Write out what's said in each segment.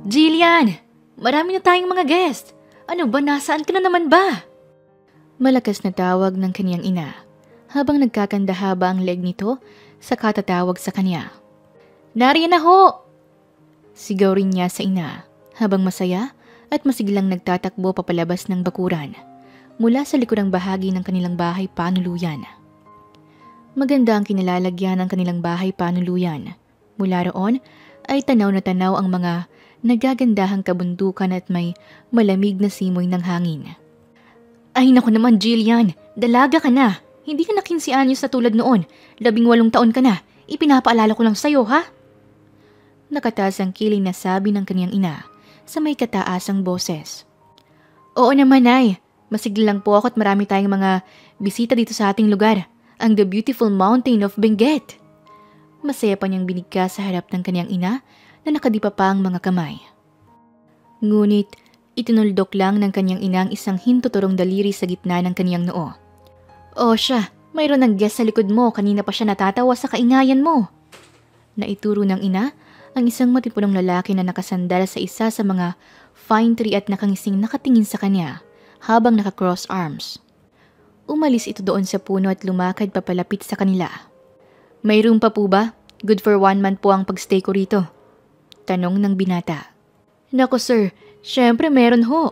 Jillian! Marami na tayong mga guest. Ano ba, nasaan ka na naman ba? Malakas na tawag ng kaniyang ina habang nagkakandahaba ang leg nito sa katatawag sa kanya. Nariyan na ho! Sigaw rin niya sa ina habang masaya at masiglang nagtatakbo papalabas ng bakuran mula sa likurang bahagi ng kanilang bahay panuluyan. Maganda ang kinalalagyan ng kanilang bahay panuluyan. Mula roon ay tanaw na tanaw ang mga nagagandahang kabundukan at may malamig na simoy ng hangin. Ay naku naman Jillian, dalaga ka na. Hindi ka na 15 anyos na tulad noon. 18 taon ka na. Ipinapaalala ko lang sa'yo ha? Nakataas ang kiling na sabi ng kaniyang ina sa may kataasang boses. Oo naman ay, masigla lang po ako at marami tayong mga bisita dito sa ating lugar. Ang The Beautiful Mountain of Benguet. Masaya pa niyang binigka sa harap ng kaniyang ina na nakadipa pa ang mga kamay. Ngunit, itinuldok lang ng kanyang ina ang isang hintuturong daliri sa gitna ng kaniyang noo. O siya, mayroon ng guest sa likod mo, kanina pa siya natatawa sa kaingayan mo. Naituro ng ina ang isang matipunong lalaki na nakasandal sa isa sa mga fine tree at nakangising nakatingin sa kanya habang naka-cross arms. Umalis ito doon sa puno at lumakad papalapit sa kanila. May room pa po ba? Good for 1 month po ang pagstay ko rito. Tanong ng binata. Nako sir, syempre meron ho.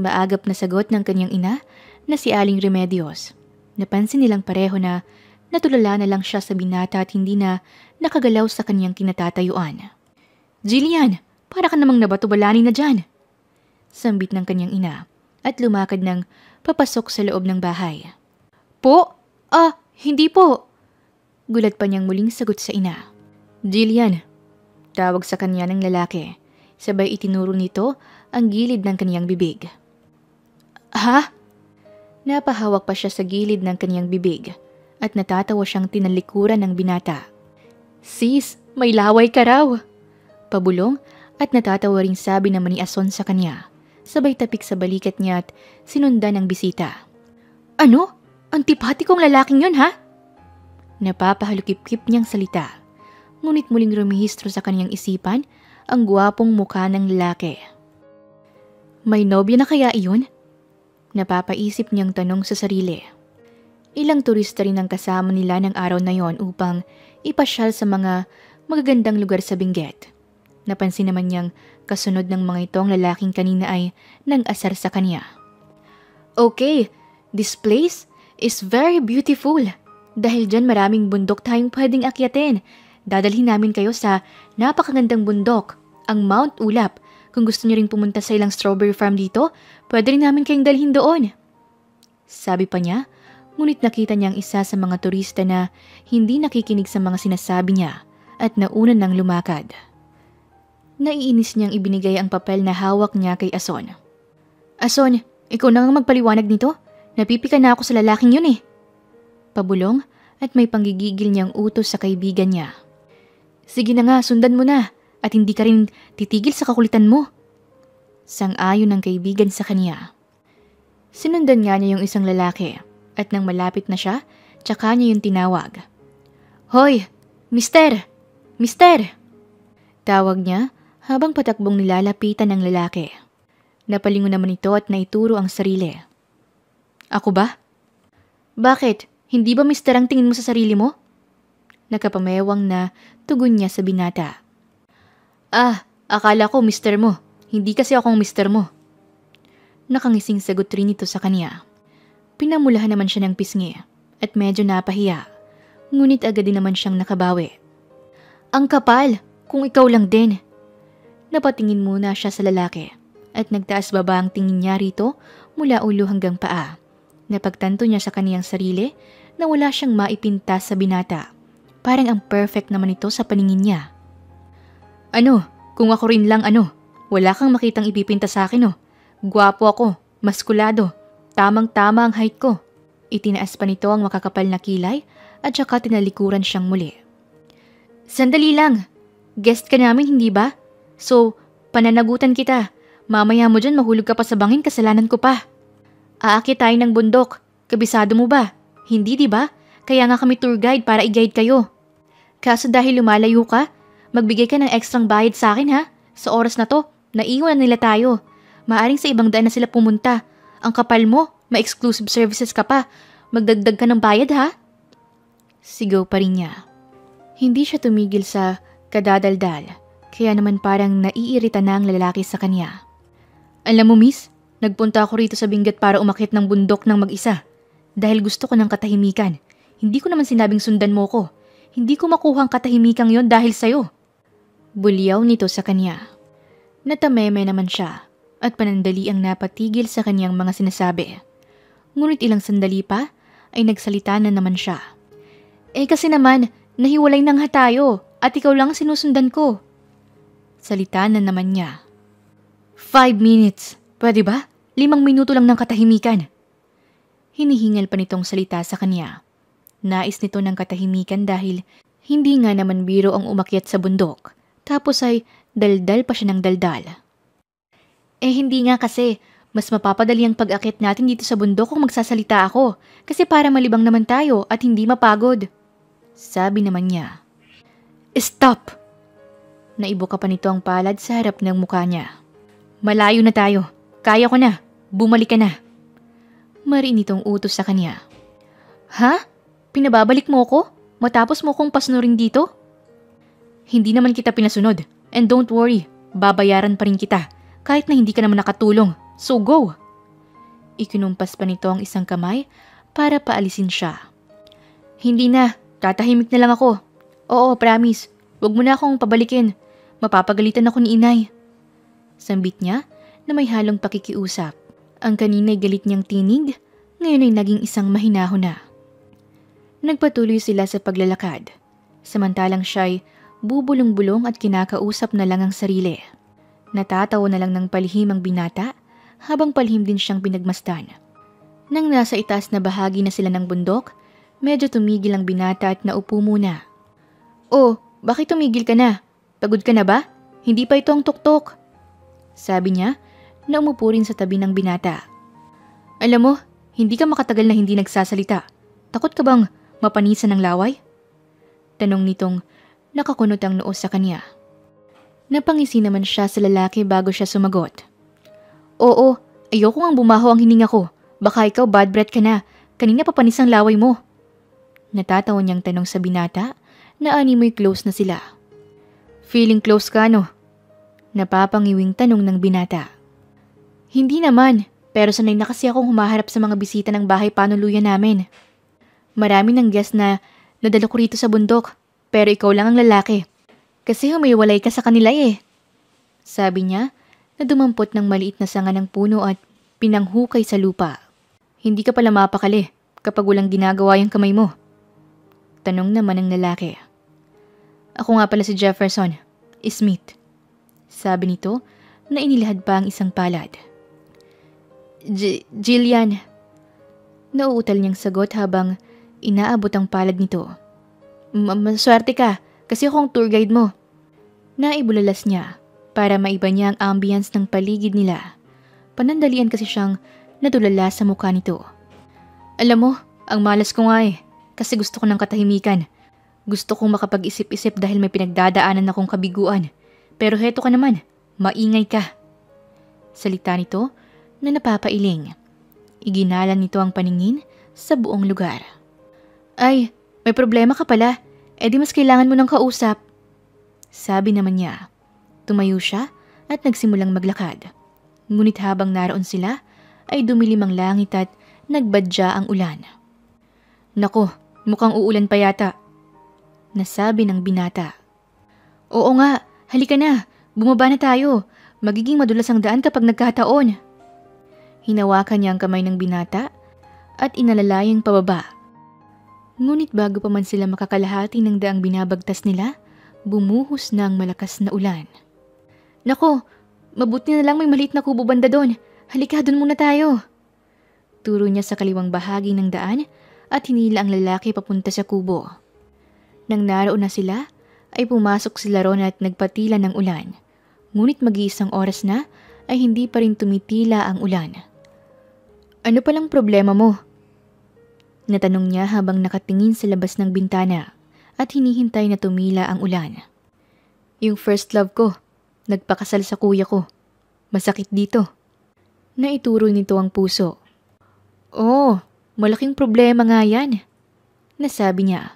Maagap na sagot ng kanyang ina na si Aling Remedios. Napansin nilang pareho na natulala na lang siya sa binata at hindi na nakagalaw sa kanyang kinatatayuan. Jillian, para ka namang nabato-balani na dyan. Sambit ng kanyang ina at lumakad ng papasok sa loob ng bahay. Po? Hindi po. Gulat pa niyang muling sagot sa ina. Jillian, tawag sa kanya ng lalaki. Sabay itinuro nito ang gilid ng kaniyang bibig. Ha? Napahawak pa siya sa gilid ng kaniyang bibig at natatawa siyang tinalikuran ng binata. Sis, may laway ka raw. Pabulong at natatawa ring sabi naman ni Ason sa kanya. Sabay tapik sa balikat niya at sinundan ng bisita. Ano? Antipatikong lalaking yun ha? Napapahalukip-kip niyang salita. Ngunit muling rumihistro sa kanyang isipan ang gwapong mukha ng lalaki. May nobya na kaya iyon? Napapaisip niyang tanong sa sarili. Ilang turista rin ang kasama nila ng araw na yon upang ipasyal sa mga magagandang lugar sa Benguet. Napansin naman niyang kasunod ng mga ito ang lalaking kanina ay nang-asar sa kanya. Okay, this place is very beautiful. Dahil dyan maraming bundok tayong pwedeng akyatin. Dadalhin namin kayo sa napakagandang bundok, ang Mount Ulap. Kung gusto niyo ring pumunta sa ilang strawberry farm dito, pwede rin namin kayong dalhin doon. Sabi pa niya, ngunit nakita niyang isa sa mga turista na hindi nakikinig sa mga sinasabi niya at nauna nang lumakad. Naiinis niyang ibinigay ang papel na hawak niya kay Ason. Ason, ikaw na nga magpaliwanag nito? Napipika na ako sa lalaking yun eh. Pabulong at may panggigigil niyang utos sa kaibigan niya. Sige na nga, sundan mo na at hindi ka rin titigil sa kakulitan mo. Sang-ayon ng kaibigan sa kanya. Sinundan nga niya yung isang lalaki at nang malapit na siya, tsaka niya yung tinawag. Hoy, mister! Mister! Tawag niya habang patakbong nilalapitan ng lalaki. Napalingon naman ito at naituro ang sarili. Ako ba? Bakit? Hindi ba mister ang tingin mo sa sarili mo? Nakapamewang na tugon niya sa binata. Akala ko mister mo. Hindi kasi akong mister mo. Nakangising sagot rin ito sa kanya. Pinamulahan naman siya ng pisngi at medyo napahiya. Ngunit agad din naman siyang nakabawi. Ang kapal, kung ikaw lang din. Napatingin muna siya sa lalaki at nagtaas baba ang tingin niya rito mula ulo hanggang paa. Napagtanto niya sa kaniyang sarili na wala siyang maipintas sa binata. Parang ang perfect naman ito sa paningin niya. Ano? Kung ako rin lang wala kang makitang ipipinta sa akin Gwapo ako, maskulado, tamang-tama ang height ko. Itinaas pa nito ang makakapal na kilay at saka tinalikuran siyang muli. Sandali lang, guest ka namin hindi ba? So, pananagutan kita. Mamaya mo dyan mahulog ka pa sa bangin, kasalanan ko pa. Aakyat tayo ng bundok, kabisado mo ba? Hindi di ba? Kaya nga kami tour guide para i-guide kayo. Kaso dahil lumalayo ka, magbigay ka ng ekstrang bayad sa akin ha? Sa oras na to, naiwan na nila tayo. Maaring sa ibang daan na sila pumunta. Ang kapal mo, may exclusive services ka pa. Magdagdag ka ng bayad ha? Sigaw pa rin niya. Hindi siya tumigil sa kadadaldal, kaya naman parang naiirita na ang lalaki sa kanya. Alam mo miss, nagpunta ako rito sa Benguet para umakyat ng bundok ng mag-isa. Dahil gusto ko ng katahimikan. Hindi ko naman sinabing sundan mo ko. Hindi ko makuha ang katahimikang yon dahil sa'yo. Bulyaw nito sa kanya. Natameme naman siya at panandali ang napatigil sa kanyang mga sinasabi. Ngunit ilang sandali pa ay nagsalita na naman siya. Kasi naman, nahiwalay na nga tayo at ikaw lang sinusundan ko. Salita na naman niya. 5 minutes, pwede ba? 5 minuto lang ng katahimikan. Hinihingal pa nitong salita sa kanya. Nais nito ng katahimikan dahil hindi nga naman biro ang umakyat sa bundok. Tapos ay daldal pa siya ng daldal. Hindi nga kasi, mas mapapadali ang pag-akyat natin dito sa bundok kung magsasalita ako. Kasi para malibang naman tayo at hindi mapagod. Sabi naman niya. Stop! Naibuka pa nito ang palad sa harap ng mukha niya. Malayo na tayo. Kaya ko na. Bumalik ka na. Mariin itong utos sa kanya. Ha? Pinababalik mo ko? Matapos mo kong pasnurin dito? Hindi naman kita pinasunod. And don't worry, babayaran pa rin kita. Kahit na hindi ka naman nakatulong. So go! Ikinumpas pa nito ang isang kamay para paalisin siya. Hindi na, tatahimik na lang ako. Oo, promise. Huwag mo na akong pabalikin. Mapapagalitan ako ni inay. Sambit niya na may halong pakikiusap. Ang kanina'y galit niyang tinig, ngayon ay naging isang mahinahon na. Nagpatuloy sila sa paglalakad. Samantalang siya'y bubulong-bulong at kinakausap na lang ang sarili. Natatawa na lang ng palihim ang binata habang palihim din siyang pinagmasdan. Nang nasa itaas na bahagi na sila ng bundok, medyo tumigil ang binata at naupo muna. Oh, bakit tumigil ka na? Pagod ka na ba? Hindi pa ito ang tuktok. Sabi niya na umupo rin sa tabi ng binata. Alam mo, hindi ka makatagal na hindi nagsasalita. Takot ka bang mapanisan ng laway? Tanong nitong nakakunot ang noo sa kanya. Napangisi naman siya sa lalaki bago siya sumagot. Oo, ayoko ngang bumaho ang hininga ko. Baka ikaw bad breath ka na. Kanina papanis ang laway mo. Natatawa niyang tanong sa binata na animoy close na sila. Feeling close ka no? Napapangiwing tanong ng binata. Hindi naman, pero sanay na kasi akong humaharap sa mga bisita ng bahay panuluyan namin. Marami ng guest na nadala ko rito sa bundok, pero ikaw lang ang lalaki. Kasi humiwalay ka sa kanila eh. Sabi niya na dumampot ng maliit na sanga ng puno at pinanghukay sa lupa. Hindi ka pala mapakali kapag walang ginagawa yung kamay mo. Tanong naman ng lalaki. Ako nga pala si Jefferson, Smith. Sabi nito na inilahad pa ang isang palad. Jillian. Nauutal niyang sagot habang inaabot ang palad nito. Maswerte ka kasi ako ang tour guide mo. Naibulalas niya para maiba niya ang ambience ng paligid nila. Panandalian kasi siyang natulala sa mukha nito. Alam mo, ang malas ko nga eh kasi gusto ko ng katahimikan. Gusto kong makapag-isip-isip dahil may pinagdadaanan akong kabiguan. Pero heto ka naman, maingay ka. Salita nito na napapailing. Iginalan nito ang paningin sa buong lugar. Ay, may problema ka pala. Di mas kailangan mo ng kausap. Sabi naman niya. Tumayo siya at nagsimulang maglakad. Ngunit habang naroon sila, ay dumilim ang langit at nagbadya ang ulan. Nako, mukhang uulan pa yata. Nasabi ng binata. Oo nga, halika na. Bumaba na tayo. Magiging madulas ang daan kapag nagkataon. Hinawakan niya ang kamay ng binata at inalalayang pababa. Ngunit bago pa man sila makakalahati ng daang binabagtas nila, bumuhos na ang malakas na ulan. Nako, mabuti na lang may maliit na kubo banda doon. Halika, doon muna tayo. Turo niya sa kaliwang bahagi ng daan at hinila ang lalaki papunta sa kubo. Nang naroon na sila, ay pumasok sila ron at nagpatila ng ulan. Ngunit mag-iisang oras na ay hindi pa rin tumitila ang ulan. Ano palang problema mo? Natanong niya habang nakatingin sa labas ng bintana at hinihintay na tumila ang ulan. Yung first love ko. Nagpakasal sa kuya ko. Masakit dito. Naituro nito ang puso. Oh, malaking problema nga yan. Nasabi niya.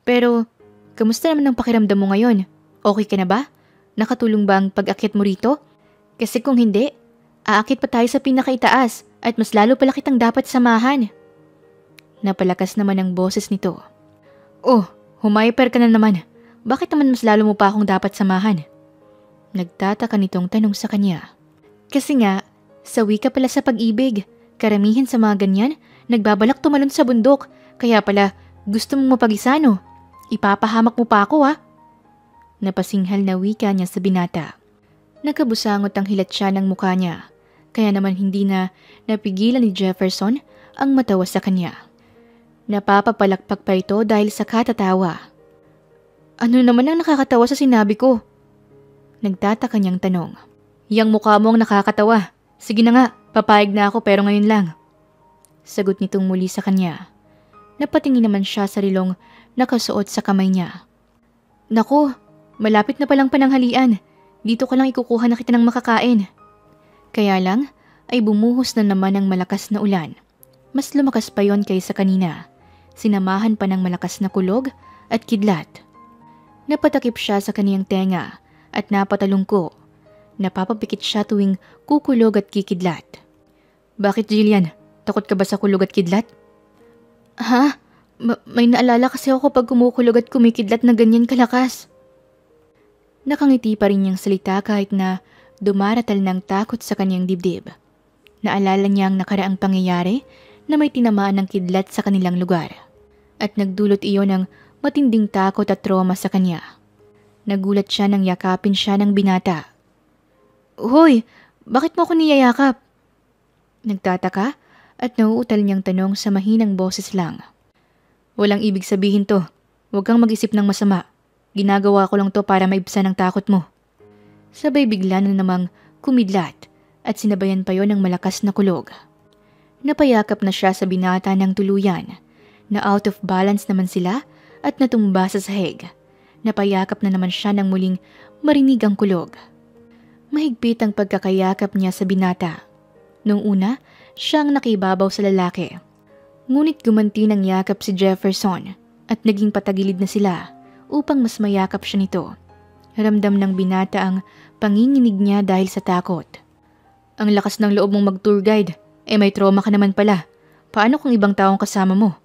Pero, kamusta naman ang pakiramdam mo ngayon? Okay ka na ba? Nakatulong ba ang pag-akit mo rito? Kasi kung hindi, aakit pa tayo sa pinakaitaas at mas lalo pala kitang dapat samahan. Napalakas naman ang boses nito. Oh, humayper ka na naman. Bakit naman mas lalo mo pa akong dapat samahan? Nagtataka nitong tanong sa kanya. Kasi nga, sawi ka pala sa pag-ibig. Karamihan sa mga ganyan, nagbabalak tumalon sa bundok. Kaya pala, gusto mong mapagisano. Ipapahamak mo pa ako Napasinghal na wika niya sa binata. Nakabusangot ang hilat siya ng mukha niya. Kaya naman hindi na napigilan ni Jefferson ang matawa sa kanya. Napapapalakpak pa ito dahil sa katatawa. Ano naman ang nakakatawa sa sinabi ko? Nagtataka niyang tanong. Yang mukha mo ang nakakatawa. Sige na nga, papayag na ako pero ngayon lang. Sagot nitong muli sa kanya. Napatingin naman siya sa rilong nakasuot sa kamay niya. Naku, malapit na palang pananghalian. Dito ko lang ikukuha na kita ng makakain. Kaya lang ay bumuhos na naman ang malakas na ulan. Mas lumakas pa yon kaysa kanina. Sinamahan pa ng malakas na kulog at kidlat. Napatakip siya sa kaniyang tenga at napatalungko. Napapapikit siya tuwing kukulog at kikidlat. Bakit, Jillian? Takot ka ba sa kulog at kidlat? Ha? May naalala kasi ako kapag kumukulog at kumikidlat na ganyan kalakas. Nakangiti pa rin niyang salita kahit na dumaratal ng takot sa kanyang dibdib. Naalala niya ang nakaraang pangyayari na may tinamaan ng kidlat sa kanilang lugar. At nagdulot iyon ng matinding takot at trauma sa kanya. Nagulat siya nang yakapin siya ng binata. Hoy, bakit mo ako niyayakap? Nagtataka at nauutal niyang tanong sa mahinang boses lang. Walang ibig sabihin to. Huwag kang mag-isip ng masama. Ginagawa ko lang to para maibsan ang takot mo. Sabay bigla na namang kumidlat at sinabayan pa yon ng malakas na kulog. Napayakap na siya sa binata ng tuluyan na out of balance naman sila at natumba sa sahig. Napayakap na naman siya nang muling marinig ang kulog. Mahigpit ang pagkakayakap niya sa binata. Noong una, siyang nakibabaw sa lalaki. Ngunit gumanti ng yakap si Jefferson at naging patagilid na sila upang mas mayakap siya nito. Ramdam ng binata ang panginginig niya dahil sa takot. Ang lakas ng loob mong mag-tour guide, may trauma ka naman pala. Paano kung ibang taong kasama mo?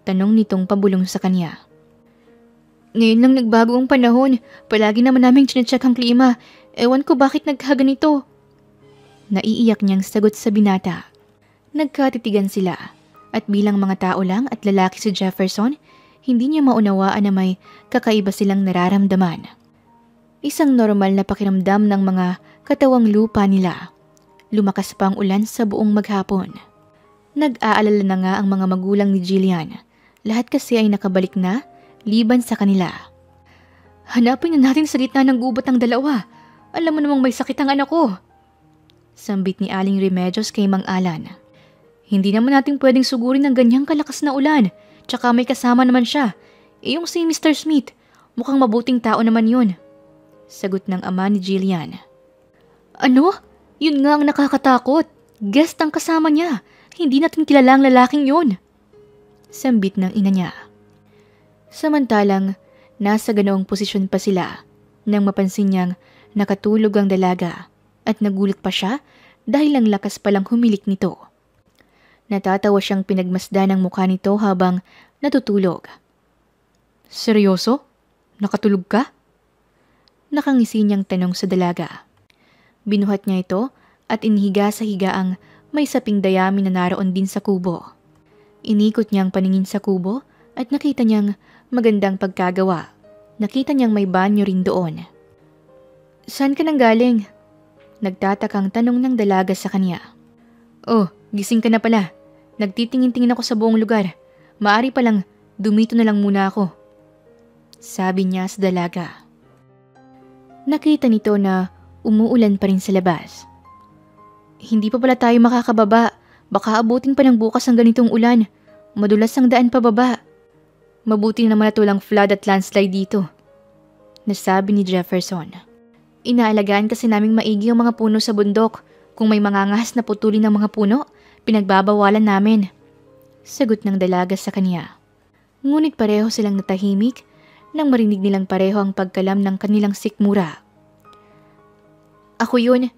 Tanong nitong pabulong sa kanya. Ngayon lang nagbago ang panahon. Palagi naman naming chinecheck ang klima. Ewan ko bakit nagkaganito. Naiiyak niyang sagot sa binata. Nagkatitigan sila. At bilang mga tao lang at lalaki si Jefferson, hindi niya maunawaan na may kakaiba silang nararamdaman. Isang normal na pakiramdam ng mga katawang lupa nila. Lumakas pa ang ulan sa buong maghapon. Nag-aalala na nga ang mga magulang ni Jillian. Lahat kasi ay nakabalik na, liban sa kanila. Hanapin na natin sa gitna ng gubat ang dalawa. Alam mo namang may sakit ang anak ko. Sambit ni Aling Remedios kay Mang Alan. Hindi naman natin pwedeng sugurin ng ganyang kalakas na ulan. Tsaka may kasama naman siya. Yung si Mr. Smith, mukhang mabuting tao naman yun. Sagot ng ama ni Jillian. Ano? Yun nga ang nakakatakot. Guest ang kasama niya. Hindi natin kilala ang lalaking yun. Sambit ng ina niya. Samantalang, nasa ganoong posisyon pa sila nang mapansin niyang nakatulog ang dalaga at nagulat pa siya dahil ang lakas palang humilik nito. Natatawa siyang pinagmasdan ng mukha nito habang natutulog. Seryoso? Nakatulog ka? Nakangisi niyang tanong sa dalaga. Binuhat niya ito at inihiga sa higaang may saping dayami na naroon din sa kubo. Inikot niyang paningin sa kubo at nakita niyang magandang pagkagawa. Nakita niyang may banyo rin doon. Saan ka nang galing? Nagtatakang tanong ng dalaga sa kanya. Oh, gising ka na pala. Nagtitingin-tingin ako sa buong lugar. Maari palang dumito na lang muna ako. Sabi niya sa dalaga. Nakita nito na umuulan pa rin sa labas. Hindi pa pala tayo makakababa. Baka abutin pa ng bukas ang ganitong ulan. Madulas ang daan pababa. Mabuti naman na walang flood at landslide dito. Nasabi ni Jefferson. Inaalagaan kasi naming maigi ang mga puno sa bundok. Kung may mangangahas na putulin ng mga puno, pinagbabawalan namin. Sagot ng dalaga sa kanya. Ngunit pareho silang natahimik nang marinig nilang pareho ang pagkalam ng kanilang sikmura. Ako yun.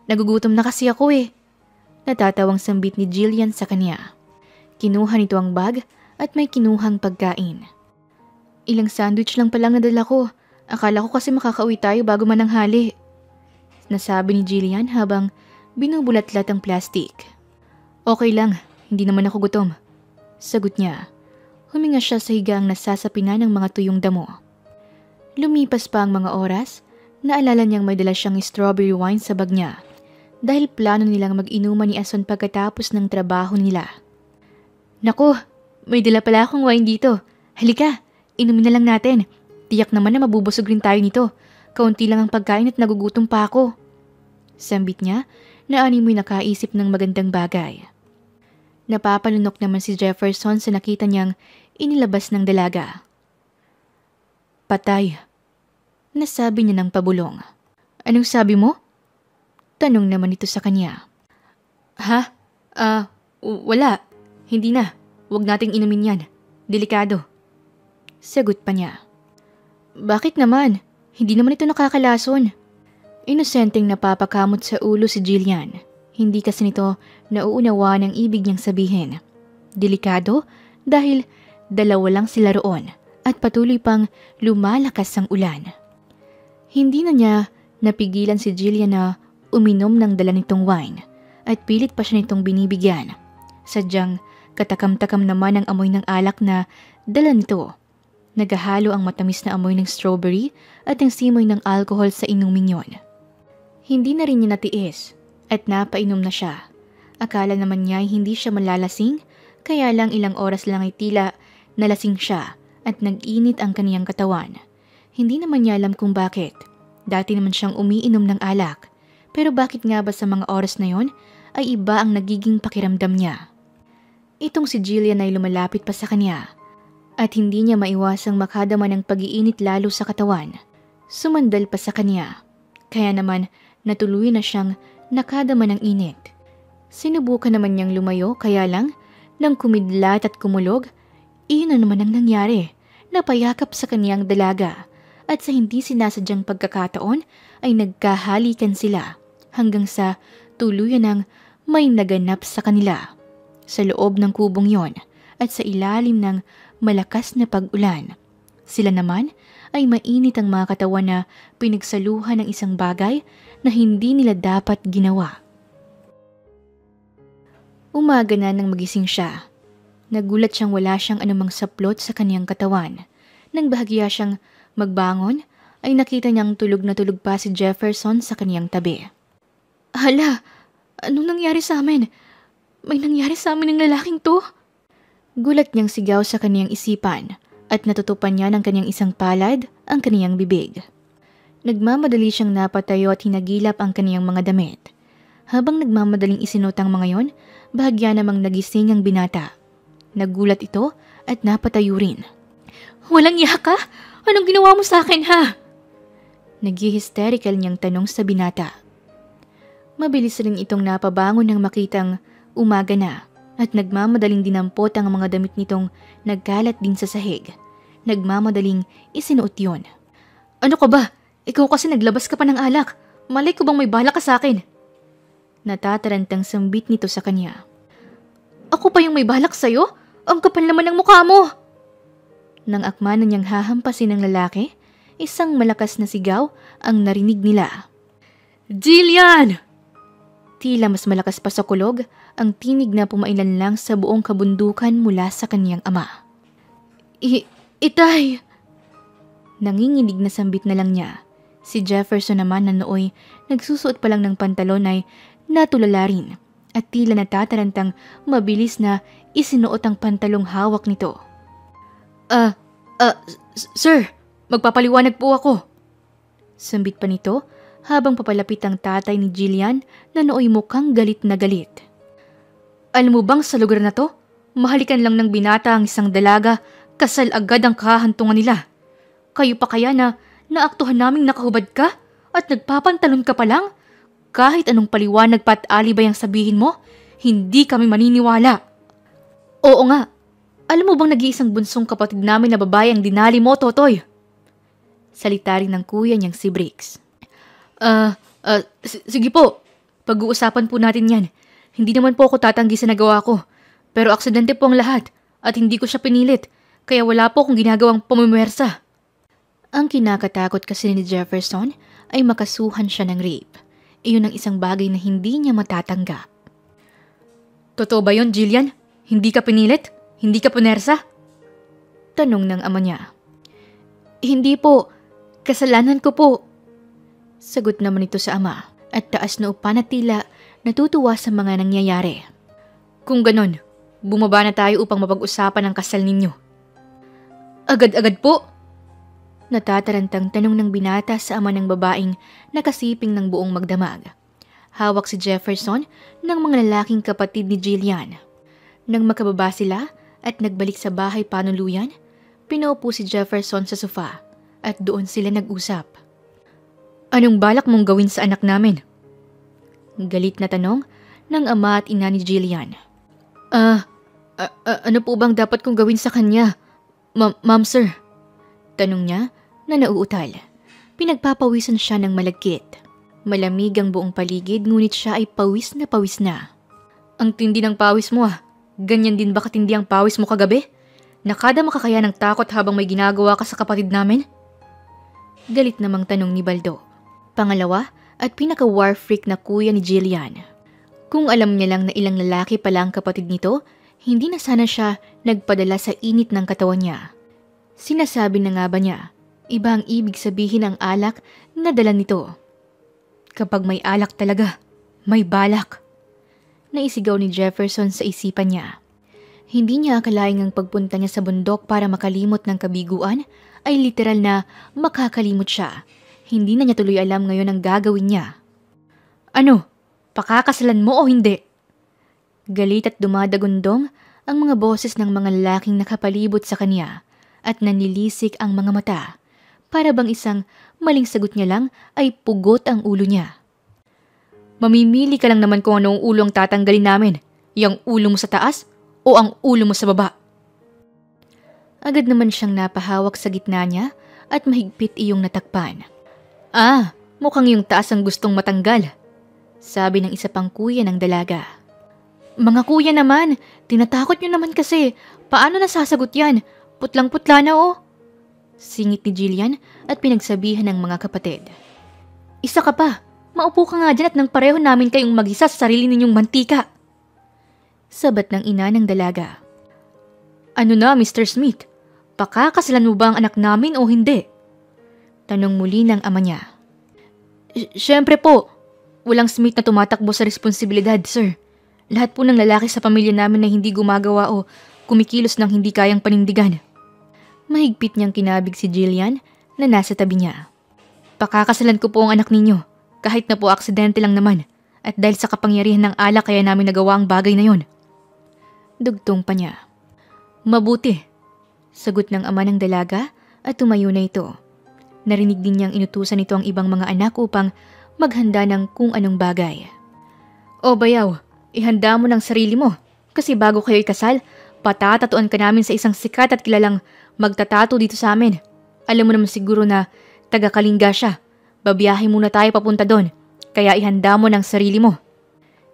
Nagugutom na kasi ako eh. Natatawang sambit ni Jillian sa kanya. Kinuha nito ang bag at may kinuhang pagkain. Ilang sandwich lang palang nadala ko. Akala ko kasi makakauwi tayo bago mananghali. Nasabi ni Jillian habang binubulatlat ang plastic. Okay lang, hindi naman ako gutom. Sagot niya. Huminga siya sa higaang nasasapinan ng mga tuyong damo. Lumipas pa ang mga oras, naalala niyang may dala siyang strawberry wine sa bag niya dahil plano nilang mag-inuman ni Ason pagkatapos ng trabaho nila. Naku, may dala pala akong wine dito. Halika, inumin na lang natin. Tiyak naman na mabubusog rin tayo nito. Kaunti lang ang pagkain at nagugutom pa ako. Sambit niya na animoy nakaisip ng magandang bagay. Napapalunok naman si Jefferson sa nakita niyang inilabas ng dalaga. Patay. Nasabi niya ng pabulong. Anong sabi mo? Tanong naman ito sa kanya. Ha? Wala. Hindi na. Huwag nating inumin yan. Delikado. Sagot pa niya. Bakit naman? Hindi naman ito nakakalason. Inosenteng napapakamot sa ulo si Jillian. Hindi kasi nito nauunawa ng ibig niyang sabihin. Delikado dahil dalawa lang sila roon at patuloy pang lumalakas ang ulan. Hindi na niya napigilan si Jillian na uminom ng dala nitong wine at pilit pa siya nitong binibigyan. Sadyang katakam-takam naman ang amoy ng alak na dala nito. Nagahalo ang matamis na amoy ng strawberry at ang simoy ng alcohol sa inuming yon. Hindi na rin niya natiis at napainom na siya. Akala naman niya ay hindi siya malalasing, kaya lang ilang oras lang ay tila nalasing siya at nag-init ang kaniyang katawan. Hindi naman niya alam kung bakit. Dati naman siyang umiinom ng alak, pero bakit nga ba sa mga oras na yon ay iba ang nagiging pakiramdam niya. Itong si Jillian ay lumalapit pa sa kanya at hindi niya maiwasang makadama ng pag-iinit lalo sa katawan. Sumandal pa sa kanya, kaya naman natuloy na siyang nakadama ng init. Sinubukan naman niyang lumayo kaya lang nang kumidlat at kumulog, iyon na naman ang nangyari. Napayakap sa kaniyang dalaga at sa hindi sinasadyang pagkakataon ay nagkahalikan sila hanggang sa tuluyan ng may naganap sa kanila. Sa loob ng kubong yon at sa ilalim ng malakas na pag-ulan. Sila naman ay mainit ang mga katawan na pinagsaluhan ng isang bagay na hindi nila dapat ginawa. Umaga na nang magising siya. Nagulat siyang wala siyang anumang saplot sa kaniyang katawan. Nang bahagya siyang magbangon, ay nakita niyang tulog na tulog pa si Jefferson sa kaniyang tabi. Hala, anong nangyari sa amin? May nangyari sa amin ng lalaking to? Gulat niyang sigaw sa kaniyang isipan at natutupan niya ng kaniyang isang palad ang kaniyang bibig. Nagmamadali siyang napatayo at hinagilap ang kaniyang mga damit. Habang nagmamadaling isinuot ang mga yon, bahagya namang nagising ang binata. Nagulat ito at napatayo rin. Walang iya ka? Anong ginawa mo sa akin ha? Nag-hysterical niyang tanong sa binata. Mabilis rin itong napabangon nang makitang umaga na at nagmamadaling dinampot ang mga damit nitong nagkalat din sa sahig. Nagmamadaling isinuot yun. Ano ka ba? Ikaw kasi naglabas ka pa ng alak. Malay ko bang may balak ka sa akin? Natatarantang sambit nito sa kanya. Ako pa yung may balak sa'yo? Ang kapal naman ng mukha mo! Nang akma na niyang hahampasin ng lalaki, isang malakas na sigaw ang narinig nila. Jillian! Tila mas malakas pa sa kulog ang tinig na pumailan lang sa buong kabundukan mula sa kaniyang ama. Itay! Nanginginig na sambit na lang niya. Si Jefferson naman na nooy nagsusuot pa lang ng pantalon ay natulala rin at tila natatarantang mabilis na isinuot ang pantalong hawak nito. Sir, magpapaliwanag po ako. Sambit pa nito habang papalapit ang tatay ni Jillian na nooy mukhang galit na galit. Alam mo bang sa lugar na to, mahalikan lang ng binata ang isang dalaga, kasal agad ang kahantungan nila. Kayo pa kaya na naaktuhan naming nakahubad ka? At nagpapantalon ka pa lang? Kahit anong paliwanag pa at alibay ang sabihin mo, hindi kami maniniwala. Oo nga. Alam mo bang nag-iisang bunsong kapatid namin na babae ang dinali mo, Totoy? Salita rin ng kuya niyang si Briggs. Sige po. Pag-uusapan po natin yan. Hindi naman po ako tatanggi sa nagawa ko. Pero aksidente po ang lahat at hindi ko siya pinilit. Kaya wala po akong ginagawang pamumwersa. Ang kinakatakot kasi ni Jefferson ay makasuhan siya ng rape. Iyon ang isang bagay na hindi niya matatanggap. Totoo ba yun, Jillian? Hindi ka pinilit? Hindi ka punersa? Tanong ng ama niya. Hindi po. Kasalanan ko po. Sagot naman ito sa ama at taas na upa na tila natutuwa sa mga nangyayari. Kung ganon, bumaba na tayo upang mapag-usapan ang kasal ninyo. Agad-agad po? Natatarantang tanong ng binata sa ama ng babaeng nakasiping ng buong magdamag. Hawak si Jefferson ng mga lalaking kapatid ni Jillian. Nang makababa sila at nagbalik sa bahay panuluyan, pinaupo si Jefferson sa sofa at doon sila nag-usap. Anong balak mong gawin sa anak namin? Galit na tanong ng ama at ina ni Jillian. Ano po bang dapat kong gawin sa kanya? Ma'am sir? Tanong niya na nauutal. Pinagpapawisan siya ng malagkit. Malamig ang buong paligid ngunit siya ay pawis na pawis na. Ang tindi ng pawis mo ah. Ganyan din ba katindi ang pawis mo kagabi? Nakada makakaya ng takot habang may ginagawa ka sa kapatid namin? Galit namang tanong ni Baldo. Pangalawa at pinaka-war freak na kuya ni Jillian. Kung alam niya lang na ilang lalaki pala ang kapatid nito, hindi na sana siya nagpadala sa init ng katawan niya. Sinasabi na nga ba niya, iba ang ibig sabihin ng alak na dala nito. Kapag may alak talaga, may balak. Naisigaw ni Jefferson sa isipan niya. Hindi niya akalaing ang pagpunta niya sa bundok para makalimot ng kabiguan ay literal na makakalimot siya. Hindi na niya tuloy alam ngayon ang gagawin niya. Ano? Pakakasalan mo o hindi? Galit at dumadagundong ang mga boses ng mga lalaking nakapalibot sa kanya at nanilisik ang mga mata. Para bang isang maling sagot niya lang ay pugot ang ulo niya. Mamimili ka lang naman kung anong ulo ang tatanggalin namin. Yung ulo mo sa taas o ang ulo mo sa baba? Agad naman siyang napahawak sa gitna niya at mahigpit iyong natakpan. Mukhang yung taas ang gustong matanggal. Sabi ng isa pang kuya ng dalaga. Mga kuya naman, tinatakot niyo naman kasi. Paano nasasagot yan? Putlang-putla na oh. Singit ni Jillian at pinagsabihan ng mga kapatid. Isa ka pa, maupo ka nga dyan at nang pareho namin kayong mag-isa sa sarili ninyong mantika. Sabat ng ina ng dalaga. Ano na, Mr. Smith? Pakakasalan mo ba ang anak namin o hindi? Tanong muli ng ama niya. Siyempre po, walang Smith na tumatakbo sa responsibilidad, sir. Lahat po ng lalaki sa pamilya namin na hindi gumagawa o kumikilos ng hindi kayang panindigan. Mahigpit niyang kinabig si Jillian na nasa tabi niya. Pakakasalan ko po ang anak ninyo, kahit na po aksidente lang naman, at dahil sa kapangyarihan ng alak kaya namin nagawa ang bagay na yon. Dugtong pa niya. Mabuti, sagot ng ama ng dalaga at tumayo na ito. Narinig din niyang inutusan ito ang ibang mga anak upang maghanda ng kung anong bagay. O bayaw, ihanda mo ng sarili mo, kasi bago kayo ikasal, patatatuan ka namin sa isang sikat at kilalang magtatato dito sa amin. Alam mo naman siguro na taga-Kalinga siya. Babiyahe muna tayo papunta doon, kaya ihanda mo ng sarili mo.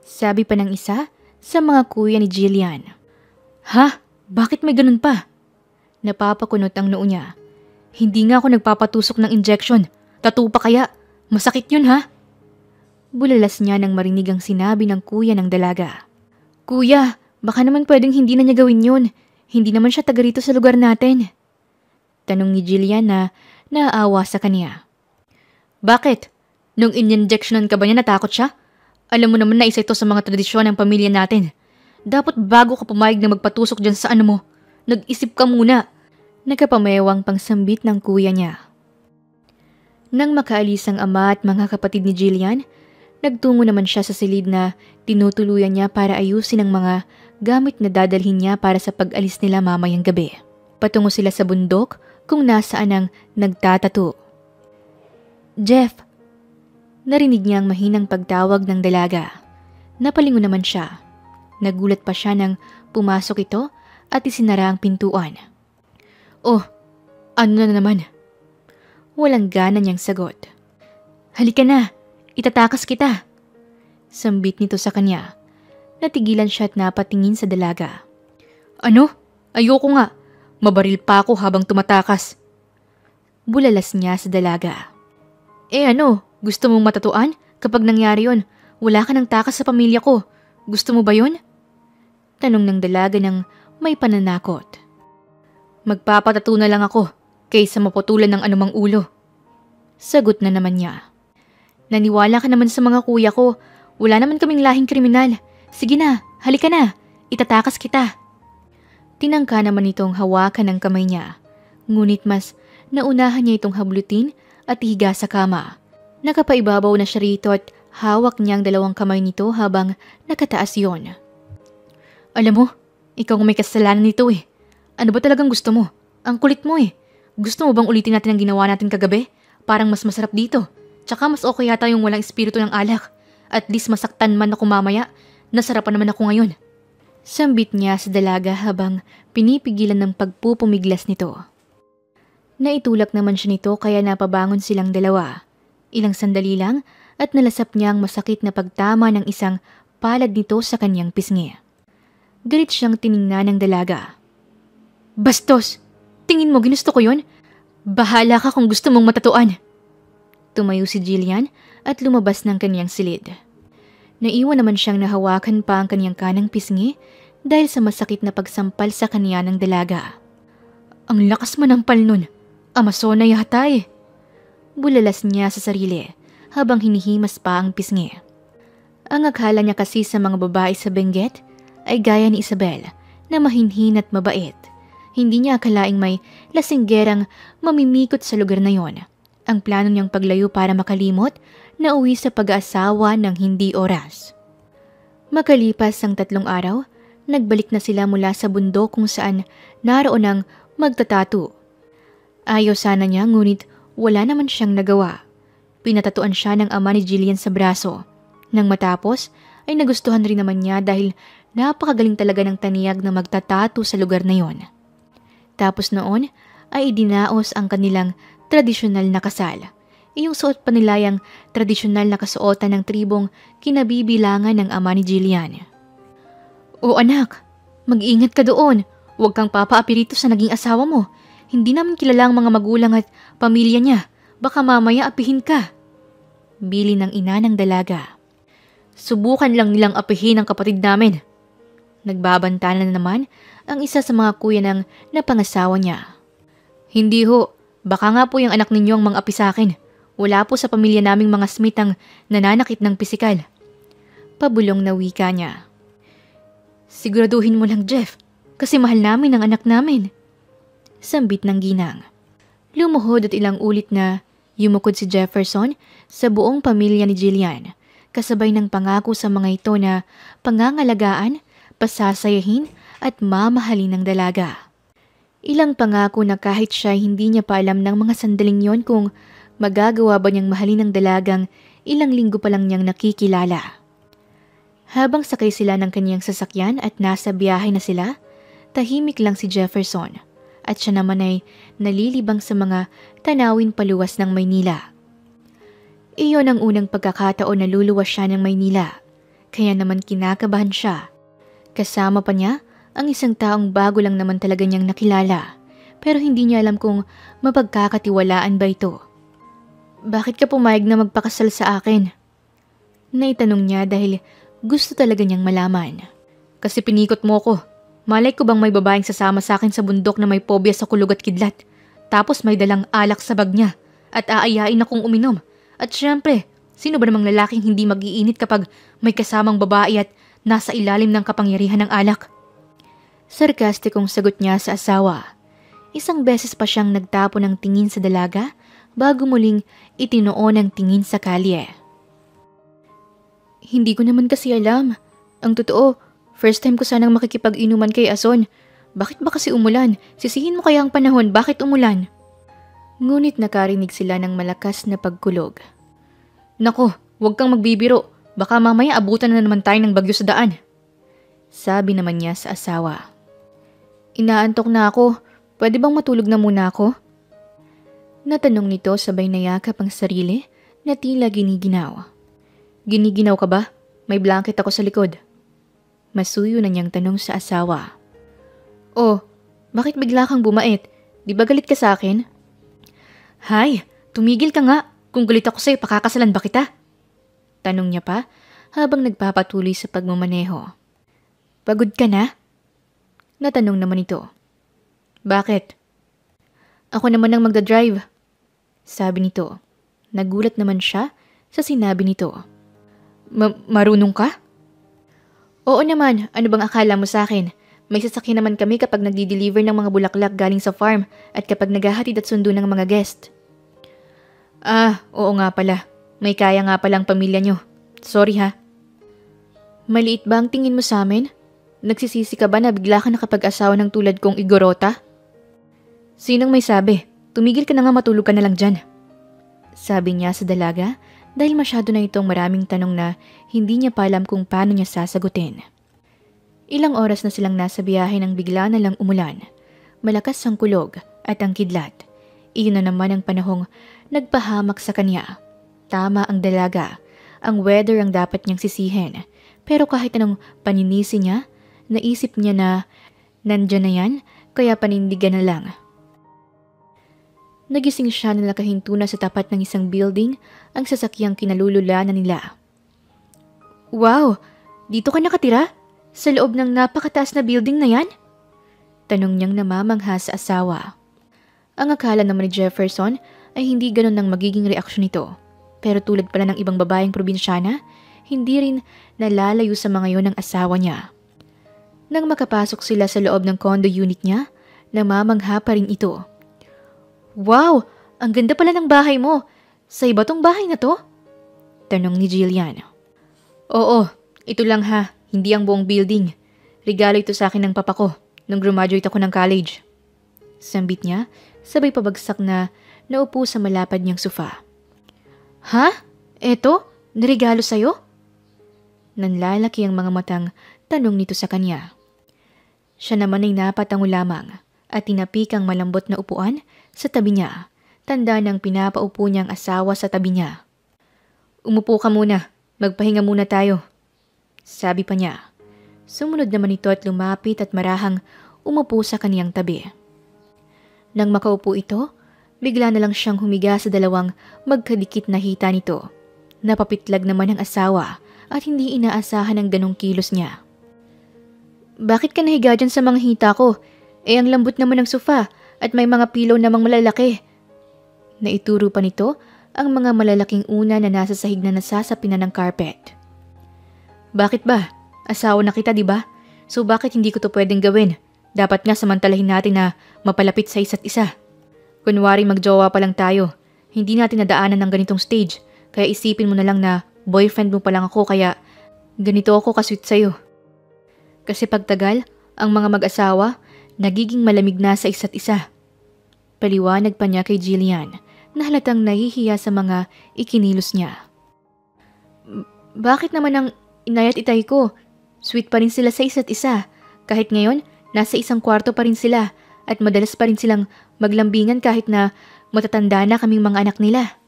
Sabi pa ng isa sa mga kuya ni Jillian. Ha? Bakit may ganun pa? Napapakunot ang noo niya. Hindi nga ako nagpapatusok ng injection. Tattoo pa kaya? Masakit yun ha? Bulalas niya nang marinig ang sinabi ng kuya ng dalaga. Kuya, baka naman pwedeng hindi na niya gawin yun. Hindi naman siya taga rito sa lugar natin. Tanong ni Jillian na naaawa sa kanya. Bakit? Nung in-injectionan ka ba niya natakot siya? Alam mo naman na isa ito sa mga tradisyon ng pamilya natin. Dapat bago ka pumayag na magpatusok dyan sa ano mo, nag-isip ka muna. Nagkapamewang pangsambit ng kuya niya. Nang makaalis ang ama at mga kapatid ni Jillian, nagtungo naman siya sa silid na tinutuluyan niya para ayusin ang mga gamit na dadalhin niya para sa pag-alis nila mamayang gabi. Patungo sila sa bundok kung nasaan ang nagtatato. Jeff, Narinig niya ang mahinang pagtawag ng dalaga. Napalingon naman siya. Nagulat pa siya nang pumasok ito at isinara ang pintuan. Oh, ano na naman? Walang gana niyang sagot. Halika na, itatakas kita. Sambit nito sa kanya. Natigilan siya at napatingin sa dalaga. Ano? Ayoko nga. Mabaril pa ako habang tumatakas. Bulalas niya sa dalaga. Ano? Gusto mong matatuan? Kapag nangyari yon, wala ka ng takas sa pamilya ko. Gusto mo ba yon? Tanong ng dalaga ng may pananakot. Magpapatato na lang ako kaysa maputulan ng anumang ulo. Sagot na naman niya. Naniwala ka naman sa mga kuya ko. Wala naman kaming lahing kriminal. Sige na, halika na. Itatakas kita. Tinangka naman itong hawakan ng kamay niya. Ngunit mas naunahan niya itong hablutin at higa sa kama. Nakapaibabaw na siya rito at hawak niya ang dalawang kamay nito habang nakataas yon. Alam mo, ikaw ang may kasalanan nito eh. Ano ba talagang gusto mo? Ang kulit mo eh. Gusto mo bang ulitin natin ang ginawa natin kagabi? Parang mas masarap dito. Tsaka mas okay yata yung walang espiritu ng alak. At least masaktan man ako mamaya. Nasarapan naman ako ngayon. Sambit niya sa dalaga habang pinipigilan ng pagpupumiglas nito. Naitulak naman siya nito kaya napabangon silang dalawa. Ilang sandali lang at nalasap niya ang masakit na pagtama ng isang palad nito sa kanyang pisngi. Galit siyang tiningnan ng dalaga. Bastos! Tingin mo ginusto ko yun? Bahala ka kung gusto mong matatuan. Tumayo si Jillian at lumabas ng kanyang silid. Naiwan naman siyang nahawakan pa ang kanyang kanang pisngi dahil sa masakit na pagsampal sa kanya ng dalaga. Ang lakas manampal nun. Amazona yata eh. Bulalas niya sa sarili habang hinihimas pa ang pisngi. Ang akala niya kasi sa mga babae sa Benguet ay gaya ni Isabel na mahinhin at mabait. Hindi niya akalaing may lasinggerang mamimikot sa lugar na yon. Ang plano niyang paglayo para makalimot na uwi sa pag-aasawa ng hindi oras. Makalipas ang 3 araw, nagbalik na sila mula sa bundok kung saan naroon ang magtatato. Ayaw sana niya ngunit wala naman siyang nagawa. Pinatatuan siya ng ama ni Jillian sa braso. Nang matapos ay nagustuhan rin naman niya dahil napakagaling talaga ng taniyag na magtatato sa lugar na yon. Tapos noon ay idinaos ang kanilang tradisyonal na kasal. Iyong suot pa nila yung tradisyonal na kasuotan ng tribong kinabibilangan ng ama ni Jillian. O anak, mag-ingat ka doon. Huwag kang papaapirito sa naging asawa mo. Hindi namin kilala ang mga magulang at pamilya niya. Baka mamaya apihin ka. Bili ng ina ng dalaga. Subukan lang nilang apihin ang kapatid namin. Nagbabanta na naman ang isa sa mga kuya ng napangasawa niya. Hindi ho, baka nga po yung anak ninyo ang mang-api sa akin. Wala po sa pamilya naming mga Smith ang nananakit ng pisikal. Pabulong na wika niya. Siguraduhin mo lang, Jeff, kasi mahal namin ang anak namin. Sambit ng ginang. Lumuhod at ilang ulit na yumukod si Jefferson sa buong pamilya ni Jillian, kasabay ng pangako sa mga ito na pangangalagaan, pasasayahin at mamahalin ng dalaga. Ilang pangako na kahit siya hindi niya pa alam ng mga sandaling yon kung magagawa ba niyang mahalin ng dalagang ilang linggo pa lang niyang nakikilala. Habang sakay sila ng kanyang sasakyan at nasa biyahe na sila, tahimik lang si Jefferson. At siya naman ay nalilibang sa mga tanawin paluwas ng Maynila. Iyon ang unang pagkakataon na luluwas siya ng Maynila, kaya naman kinakabahan siya. Kasama pa niya ang isang taong bago lang naman talaga niyang nakilala, pero hindi niya alam kung mapagkakatiwalaan ba ito. Bakit ka pumayag na magpakasal sa akin? Naitanong niya dahil gusto talaga niyang malaman. Kasi pinikot mo ko. Malay ko bang may babaeng sasama sa akin sa bundok na may pobya sa kulog at kidlat, tapos may dalang alak sa bag niya at aayain akong uminom. At syempre, sino ba namang lalaking hindi mag-iinit kapag may kasamang babae at nasa ilalim ng kapangyarihan ng alak? Sarkastikong sagot niya sa asawa. Isang beses pa siyang nagtapo ng tingin sa dalaga bago muling itinuon ang tingin sa kalye. Hindi ko naman kasi alam. Ang totoo, first time ko sanang makikipag-inuman kay Ason. Bakit ba kasi umulan? Sisihin mo kaya ang panahon, bakit umulan? Ngunit nakarinig sila ng malakas na pagkulog. Nako, huwag kang magbibiro. Baka mamaya abutan na naman tayo ng bagyo sa daan. Sabi naman niya sa asawa. Inaantok na ako. Pwede bang matulog na muna ako? Natanong nito sabay nayakap ang sarili na tila giniginaw. Giniginaw ka ba? May blanket ako sa likod. Masuyo na niyang tanong sa asawa. Oh, bakit bigla kang bumait? Di ba galit ka sa akin? Hay, tumigil ka nga. Kung galit ako sa'yo, pakakasalan ba kita? Tanong niya pa habang nagpapatuloy sa pagmamaneho. Pagod ka na? Natanong naman ito. Bakit? Ako naman ang magdadrive. Sabi nito. Nagulat naman siya sa sinabi nito. Marunong ka? Oo naman, ano bang akala mo sa akin? May sasakyan naman kami kapag nagdi-deliver ng mga bulaklak galing sa farm at kapag naghahatid at sundo ng mga guest. Ah, oo nga pala. May kaya nga palang pamilya nyo. Sorry ha. Maliit ba ang tingin mo sa amin? Nagsisisi ka ba na bigla ka nakapag-asawa ng tulad kong Igorota? Sinong may sabi? Tumigil ka na nga, matulog ka na lang dyan. Sabi niya sa dalaga dahil masyado na itong maraming tanong na hindi niya pa alam kung paano niya sasagutin. Ilang oras na silang nasa biyahe nang bigla na lang umulan. Malakas ang kulog at ang kidlat. Iyon na naman ang panahong nagpahamak sa kanya. Tama ang dalaga. Ang weather ang dapat niyang sisihin. Pero kahit anong paninisi niya, naisip niya na nandyan na yan, kaya panindigan na lang. Nagising siya na nakahinto na sa tapat ng isang building ang sasakyang kinalulula na nila. Wow! Dito ka nakatira? Sa loob ng napakataas na building na yan? Tanong niyang namamangha sa asawa. Ang akala naman ni Jefferson ay hindi ganon ang magiging reaksyon nito. Pero tulad pala ng ibang babaeng probinsyana, hindi rin nalalayo sa mga yon ng asawa niya. Nang makapasok sila sa loob ng condo unit niya, namamangha pa rin ito. Wow! Ang ganda pala ng bahay mo! Sa iba tong bahay na to? Tanong ni Jillian. Oo, ito lang ha. Hindi ang buong building. Regalo ito sa akin ng papa ko nung graduate ako ng college. Sambit niya, sabay pabagsak na naupo sa malapad niyang sofa. Ha? Eto? Naregalo sa'yo? Nanlalaki ang mga matang tanong nito sa kanya. Siya naman ay napatango lamang at tinapik ang malambot na upuan sa tabi niya. Tanda ng pinapaupo niyang asawa sa tabi niya. Umupo ka muna. Magpahinga muna tayo. Sabi pa niya. Sumunod naman ito at lumapit at marahang umupo sa kaniyang tabi. Nang makaupo ito, bigla na lang siyang humiga sa dalawang magkadikit na hita nito. Napapitlag naman ang asawa at hindi inaasahan ang ganong kilos niya. Bakit ka nahiga dyan sa mga hita ko? Ang lambot naman ng sofa at may mga pillow namang malalaki. Naituro pa nito ang mga malalaking una na nasa sahig na nasasapinan ng carpet. Bakit ba? Asawa na kita, di ba? So bakit hindi ko to pwedeng gawin? Dapat nga samantalahin natin na mapalapit sa isa't isa. Kunwari magjowa pa lang tayo. Hindi natin nadaanan ng ganitong stage. Kaya isipin mo na lang na boyfriend mo pa lang ako kaya ganito ako kasweet sa'yo. Kasi pagtagal, ang mga mag-asawa nagiging malamig na sa isa't isa. Paliwanag pa niya kay Jillian na halatang nahihiya sa mga ikinilos niya. Bakit naman ang inayat itay ko? Sweet pa rin sila sa isa't isa. Kahit ngayon, nasa isang kwarto pa rin sila at madalas pa rin silang maglambingan kahit na matatanda na kaming mga anak nila.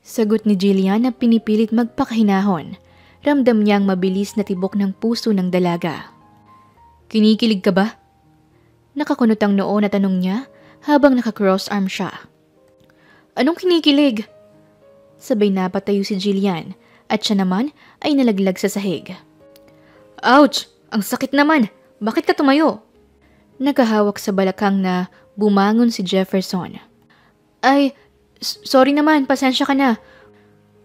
Sagot ni Jillian na pinipilit magpakahinahon. Ramdam niya ang mabilis na tibok ng puso ng dalaga. Kinikilig ka ba? Nakakunot ang noo na tanong niya habang naka-cross arm siya. Anong kinikilig? Sabay napatayo si Jillian at siya naman ay nalaglag sa sahig. Ouch! Ang sakit naman! Bakit ka tumayo? Nakahawak sa balakang na bumangon si Jefferson. Ay, sorry naman, pasensya ka na.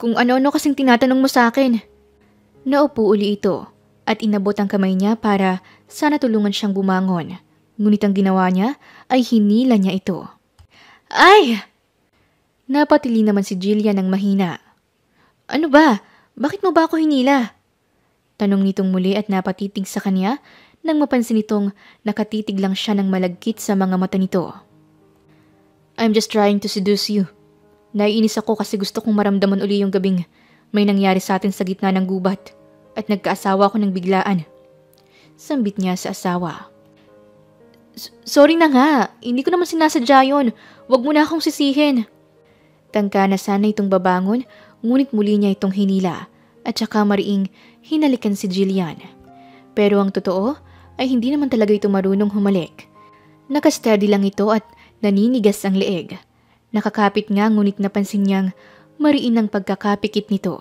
Kung ano-ano kasing tinatanong mo sa akin. Naupo uli ito at inabot ang kamay niya para sana tulungan siyang bumangon. Ngunit ang ginawa niya ay hinila niya ito. Ay! Napatili naman si Jillian ng mahina. Ano ba? Bakit mo ba ako hinila? Tanong nitong muli at napatitig sa kanya nang mapansin nitong nakatitig lang siya ng malagkit sa mga mata nito. I'm just trying to seduce you. Naiinis ako kasi gusto kong maramdaman uli yung gabing may nangyari sa atin sa gitna ng gubat at nagkaasawa ko ng biglaan. Sambit niya sa asawa. Sorry na nga, hindi ko naman sinasadya yun. Huwag mo na akong sisihin. Tangka na sana itong babangon, ngunit muli niya itong hinila at saka mariing hinalikan si Jillian. Pero ang totoo ay hindi naman talaga ito marunong humalik. Nakasteady lang ito at naninigas ang leeg. Nakakapit nga ngunit napansin niyang mariin ang pagkakapikit nito.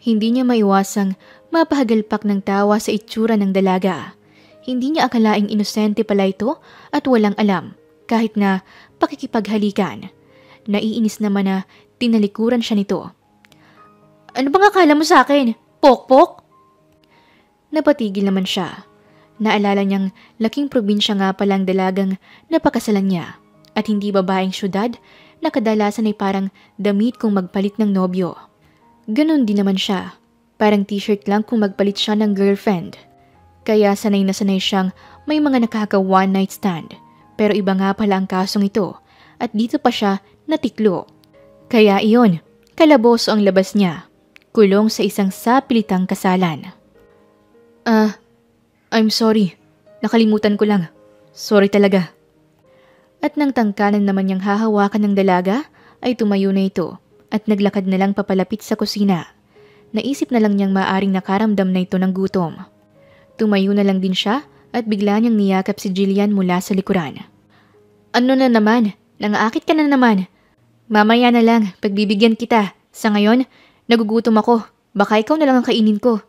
Hindi niya maiwasang mapahagalpak ng tawa sa itsura ng dalaga. Hindi niya akalaing inosente pala ito at walang alam kahit na pakikipaghalikan. Naiinis naman na tinalikuran siya nito. Ano bang akala mo sa akin? Pokpok? Napatigil naman siya. Naalala niyang laking probinsya nga palang dalagang napakasalan niya at hindi babaeng syudad na kadalasan ay parang damit kung magpalit ng nobyo. Ganon din naman siya. Parang t-shirt lang kung magpalit siya ng girlfriend. Kaya sanay na sanay siyang may mga nakaka one night stand. Pero iba nga pala ang kasong ito at dito pa siya natiklo. Kaya iyon, kalaboso ang labas niya. Kulong sa isang sapilitang kasalan. I'm sorry. Nakalimutan ko lang. Sorry talaga. At nang tangkanan naman niyang hahawakan ng dalaga, ay tumayo na ito at naglakad na lang papalapit sa kusina. Naisip na lang niyang maaring nakaramdam na ito ng gutom. Tumayo na lang din siya at bigla niyang niyakap si Jillian mula sa likuran. Ano na naman? Nangaakit ka na naman. Mamaya na lang, pagbibigyan kita. Sa ngayon, nagugutom ako. Baka ikaw na lang ang kainin ko.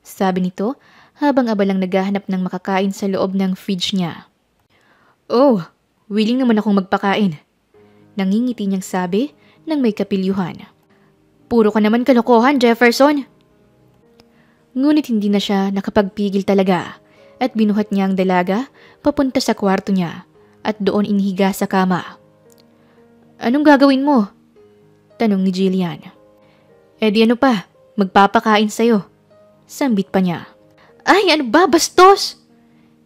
Sabi nito habang abalang naghahanap ng makakain sa loob ng fridge niya. Oh, willing naman akong magpakain. Nangingiti niyang sabi nang may kapilyuhan. Puro ka naman kalokohan, Jefferson. Ngunit hindi na siya nakapagpigil talaga at binuhat niya ang dalaga papunta sa kwarto niya at doon inihiga sa kama. Anong gagawin mo? Tanong ni Jillian. Di ano pa, magpapakain sa'yo. Sambit pa niya. Ay, ano ba, bastos?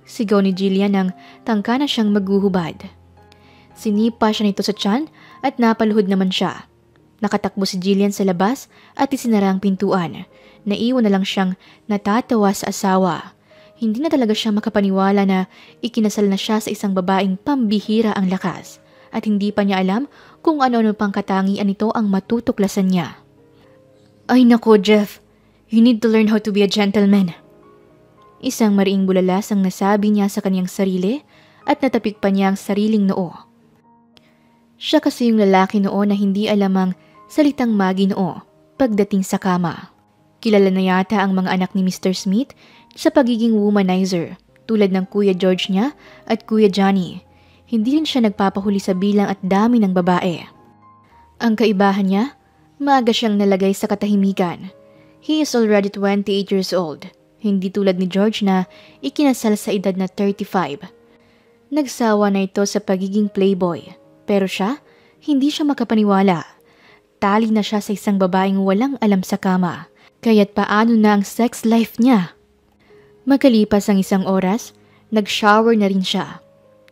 Sigaw ni Jillian nang tangka na siyang maghuhubad. Sinipa siya nito sa tiyan at napaluhod naman siya. Nakatakbo si Jillian sa labas at isinara ang pintuan. Naiwan na lang siyang natatawa sa asawa. Hindi na talaga siya makapaniwala na ikinasal na siya sa isang babaeng pambihira ang lakas. At hindi pa niya alam kung ano-ano pang katangian nito ang matutuklasan niya. Ay nako, Jeff. You need to learn how to be a gentleman. Isang mariing bulalas ang nasabi niya sa kanyang sarili at natapik pa niya ang sariling noo. Siya kasi yung lalaki noon na hindi alam ang salitang maginoo pagdating sa kama. Kilala na yata ang mga anak ni Mr. Smith sa pagiging womanizer tulad ng Kuya George niya at Kuya Johnny. Hindi rin siya nagpapahuli sa bilang at dami ng babae. Ang kaibahan niya, maaga siyang nalagay sa katahimikan. He is already 28 years old. Hindi tulad ni George na ikinasal sa edad na 35. Nagsawa na ito sa pagiging playboy. Pero siya, hindi siya makapaniwala. Tali na siya sa isang babaeng walang alam sa kama. Kaya't paano na ang sex life niya? Makalipas ang isang oras, nag-shower na rin siya.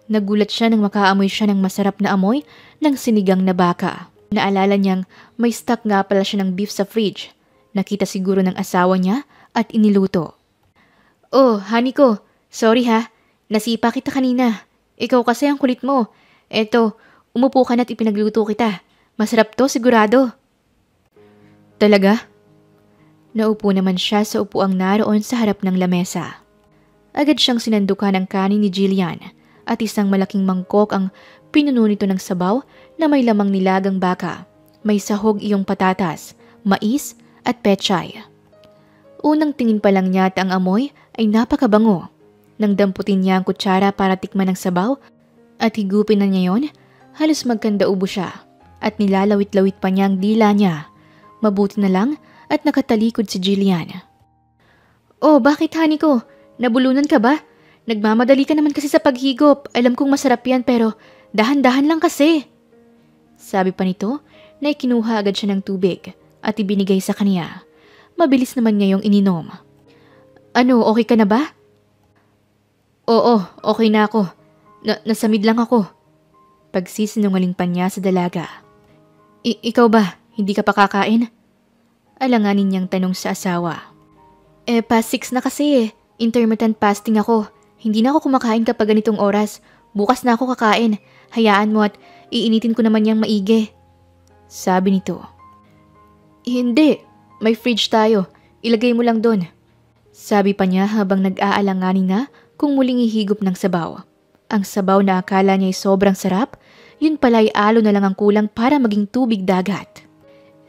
Nagulat siya nang makaamoy siya ng masarap na amoy ng sinigang na baka. Naalala niyang may stock nga pala siya ng beef sa fridge. Nakita siguro ng asawa niya at iniluto. Oh, honey ko, sorry ha. Nasipa kita kanina. Ikaw kasi ang kulit mo. Eto, umupo ka na't ipinagluto kita. Masarap to sigurado. Talaga? Naupo naman siya sa upuang naroon sa harap ng lamesa. Agad siyang sinandukan ng kanin ni Jillian at isang malaking mangkok ang pinuno nito ng sabaw na may lamang nilagang baka. May sahog iyong patatas, mais at pechay. Unang tingin pa lang niya at ang amoy ay napakabango. Nang damputin niya ang kutsara para tikman ang sabaw at higupin na niya yon, halos magkandaubo siya at nilalawit-lawit pa niya ang dila niya. Mabuti na lang at nakatalikod si Jillian. Oh, bakit honey ko? Nabulunan ka ba? Nagmamadali ka naman kasi sa paghigop. Alam kong masarap yan pero dahan-dahan lang kasi. Sabi pa nito na ikinuha agad siya ng tubig at ibinigay sa kanya. Mabilis naman niya yung ininom. Ano, okay ka na ba? Oo, okay na ako. Nasamid lang ako. Pagsisinungaling pa niya sa dalaga. Ikaw ba, hindi ka pa kakain? Alanganin niyang tanong sa asawa. Past 6 na kasi eh. Intermittent fasting ako. Hindi na ako kumakain kapag ganitong oras. Bukas na ako kakain. Hayaan mo at iinitin ko naman niyang maigi. Sabi nito. Hindi. May fridge tayo. Ilagay mo lang doon. Sabi pa niya habang nag-aalanganin na kung muling ihigop ng sabaw. Ang sabaw na akala niya ay sobrang sarap, yun pala ay alo na lang ang kulang para maging tubig dagat.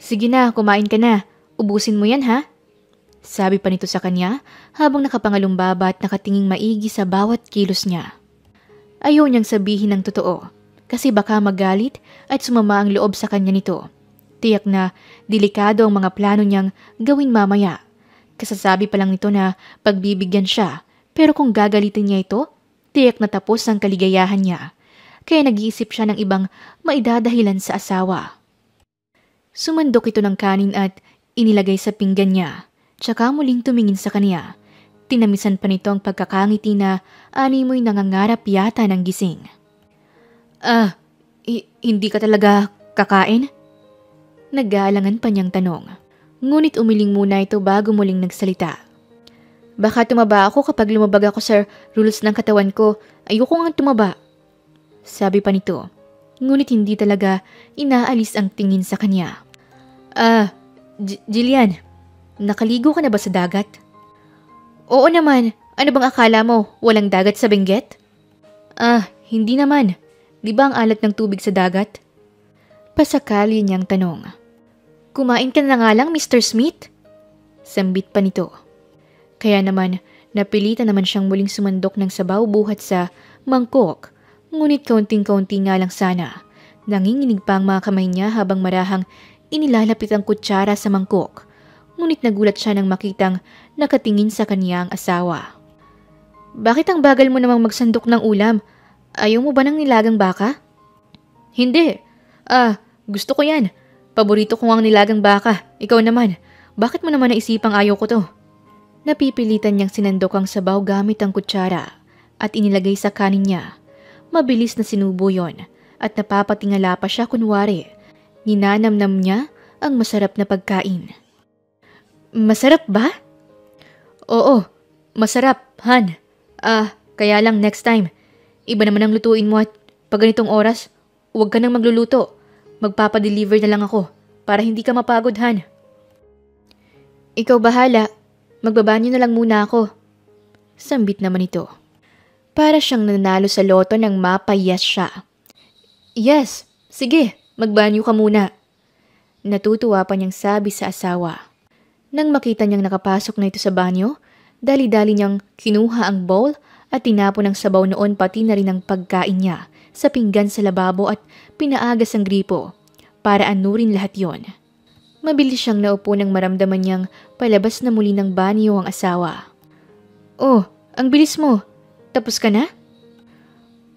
Sige na, kumain ka na. Ubusin mo yan ha? Sabi pa nito sa kanya habang nakapangalumbaba at nakatinging maigi sa bawat kilos niya. Ayaw niyang sabihin ng totoo kasi baka magalit at sumama ang loob sa kanya nito. Tiyak na delikado ang mga plano niyang gawin mamaya. Kasasabi pa lang nito na pagbibigyan siya pero kung gagalitin niya ito, tiyak na tapos ang kaligayahan niya. Kaya nag-iisip siya ng ibang maidadahilan sa asawa. Sumandok ito ng kanin at inilagay sa pinggan niya, tsaka muling tumingin sa kanya. Tinamisan pa nito ang pagkakangiti na animoy nangangarap yata ng gising. Hindi ka talaga kakain? Nag-aalangan pa niyang tanong. Ngunit umiling muna ito bago muling nagsalita. Baka tumaba ako kapag lumabag ako sa rules ng katawan ko. Ayoko nga tumaba. Sabi pa nito. Ngunit hindi talaga inaalis ang tingin sa kanya. Jillian, nakaligo ka na ba sa dagat? Oo naman. Ano bang akala mo? Walang dagat sa Benguet? Hindi naman. Di ba ang alat ng tubig sa dagat? Pasakali niyang tanong. Kumain ka na nga lang, Mr. Smith? Sambit pa nito. Kaya naman, napilitan naman siyang muling sumandok ng sabaw buhat sa mangkok. Ngunit kaunting-kaunti nga lang sana. Nanginginig pa ang mga kamay niya habang marahang inilalapit ang kutsara sa mangkok. Ngunit nagulat siya nang makitang nakatingin sa kanya ang asawa. Bakit ang bagal mo namang magsandok ng ulam? Ayaw mo ba ng nilagang baka? Hindi. Gusto ko yan. Paborito ko ang nilagang baka. Ikaw naman. Bakit mo naman naisipang ayaw ko to? Napipilitan niyang sinandok ang sabaw gamit ang kutsara at inilagay sa kanin niya. Mabilis na sinubo yon at napapatingala pa siya kunwari. Ninanamnam niya ang masarap na pagkain. Masarap ba? Oo, masarap, Han. Kaya lang next time. Iba naman ang lutuin mo at pag ganitong oras, huwag ka nang magluluto. Magpapadeliver na lang ako para hindi ka mapagod, Han. Ikaw bahala. Magbabanyo na lang muna ako. Sambit naman ito. Para siyang nanalo sa loto nang mapayas siya. Yes, sige, magbanyo ka muna. Natutuwa pa niyang sabi sa asawa. Nang makita niyang nakapasok na ito sa banyo, dali-dali niyang kinuha ang bowl at tinapon ng sabaw noon pati na rin ang pagkain niya sa pinggan sa lababo at pinaagas ang gripo para anurin lahat yon. Mabilis siyang naupo nang maramdaman niyang palabas na muli ng banyo ang asawa. Oh, ang bilis mo. Tapos ka na?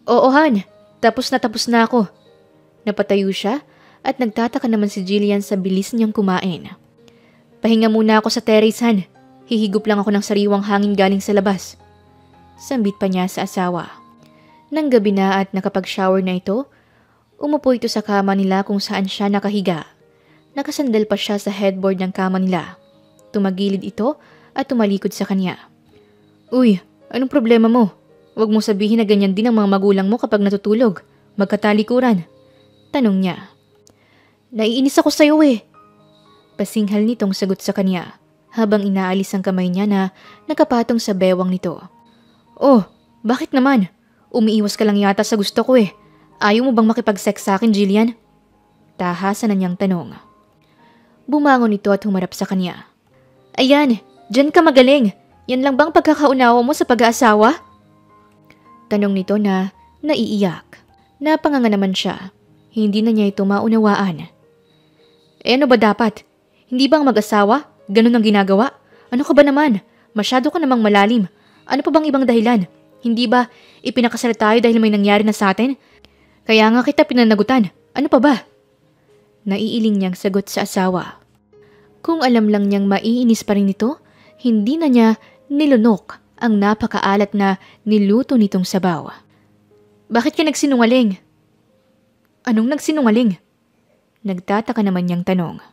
Oo, Han. Tapos na ako. Napatayo siya at nagtataka naman si Jillian sa bilis niyang kumain. Pahinga muna ako sa terrace, Han. Hihigop lang ako ng sariwang hangin galing sa labas. Sambit pa niya sa asawa. Nang gabi na at nakapag-shower na ito, umupo ito sa kama nila kung saan siya nakahiga. Nakasandal pa siya sa headboard ng kama nila. Tumagilid ito at tumalikod sa kanya. Uy, anong problema mo? Huwag mo sabihin na ganyan din ang mga magulang mo kapag natutulog. Magkatalikuran. Tanong niya. Naiinis ako sa'yo eh. Pasinghal nitong sagot sa kanya habang inaalis ang kamay niya na nakapatong sa bewang nito. Oh, bakit naman? Umiiwas ka lang yata sa gusto ko eh. Ayaw mo bang makipag-sex sa akin, Jillian? Tahasan na niyang tanong. Bumangon ito at humarap sa kanya. Ayan, dyan ka magaling. Yan lang bang pagkakaunawa mo sa pag-aasawa? Tanong nito na naiiyak. Napanganga naman siya. Hindi na niya ito maunawaan. Ano ba dapat? Hindi bang mag-asawa? Ganun ang ginagawa? Ano ka ba naman? Masyado ka namang malalim. Ano pa bang ibang dahilan? Hindi ba ipinakasal tayo dahil may nangyari na sa atin? Kaya nga kita pinanagutan. Ano pa ba? Naiiling niyang sagot sa asawa. Kung alam lang niyang maiinis pa rin ito, hindi na niya nilunok ang napakaalat na niluto nitong sabaw. Bakit ka nagsinungaling? Anong nagsinungaling? Nagtataka naman niyang tanong.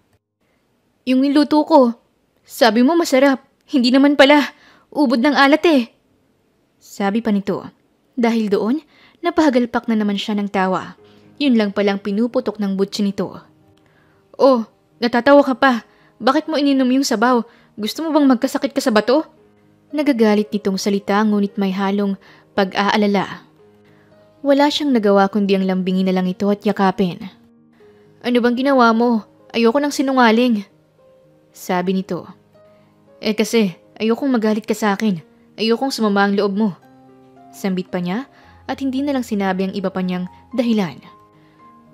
Yung niluto ko, sabi mo masarap, hindi naman pala, ubod ng alat eh. Sabi pa nito. Dahil doon, napahagalpak na naman siya ng tawa. Yun lang palang pinuputok ng butsi nito. Oh, natatawa ka pa. Bakit mo ininom yung sabaw? Gusto mo bang magkasakit ka sa bato? Nagagalit nitong salita ngunit may halong pag-aalala. Wala siyang nagawa kundi ang lambingin na lang ito at yakapin. Ano bang ginawa mo? Ayoko nang sinungaling. Sabi nito. Kasi ayokong magalit ka sa akin. Ayokong sumama ang loob mo. Sambit pa niya at hindi na lang sinabi ang iba pa niyang dahilan.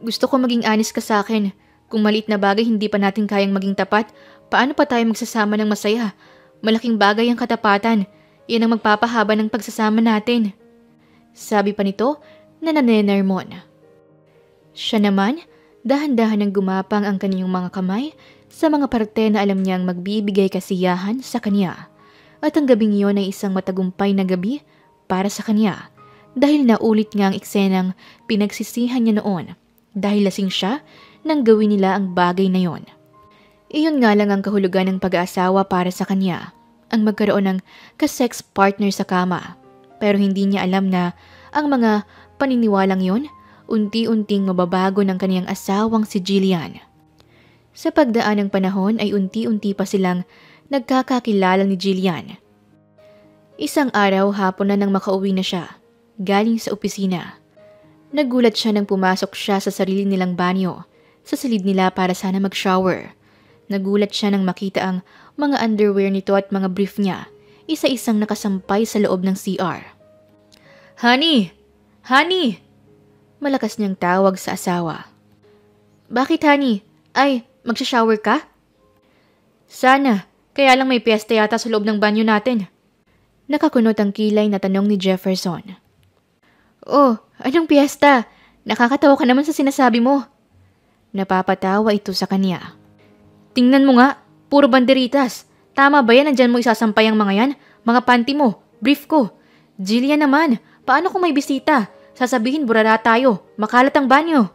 Gusto ko maging honest ka sa akin. Kung maliit na bagay hindi pa natin kayang maging tapat, paano pa tayo magsasama ng masaya? Malaking bagay ang katapatan. Yan ang magpapahaba ng pagsasama natin. Sabi pa nito na nanenermon. Siya naman, dahan-dahan ang gumapang ang kaniyang mga kamay sa mga parte na alam niyang magbibigay kasiyahan sa kanya. At ang gabing iyon ay isang matagumpay na gabi para sa kanya. Dahil naulit nga ang eksenang pinagsisihan niya noon. Dahil lasing siya nang gawin nila ang bagay na yon. Iyon nga lang ang kahulugan ng pag-aasawa para sa kanya. Ang magkaroon ng ka-sex partner sa kama. Pero hindi niya alam na ang mga paniniwalang yon unti-unting mababago ng kaniyang asawang si Jillian. Sa pagdaan ng panahon ay unti-unti pa silang nagkakakilala ni Jillian. Isang araw hapon na nang makauwi na siya, galing sa opisina. Nagulat siya nang pumasok siya sa sarili nilang banyo, sa silid nila para sana mag-shower. Nagulat siya nang makita ang mga underwear nito at mga brief niya, isa-isang nakasampay sa loob ng CR. Honey! Honey! Malakas niyang tawag sa asawa. Bakit honey? Ay, magsha-shower ka? Sana, kaya lang may piyesta yata sa loob ng banyo natin. Nakakunot ang kilay na tanong ni Jefferson. Oh, anong piyesta? Nakakatawa ka naman sa sinasabi mo. Napapatawa ito sa kanya. Tingnan mo nga, puro banderitas. Tama ba yan? Nandyan mo isasampay ang mga yan? Mga panty mo, brief ko. Jillian naman, paano kung may bisita? Sasabihin burara tayo, makalat ang banyo.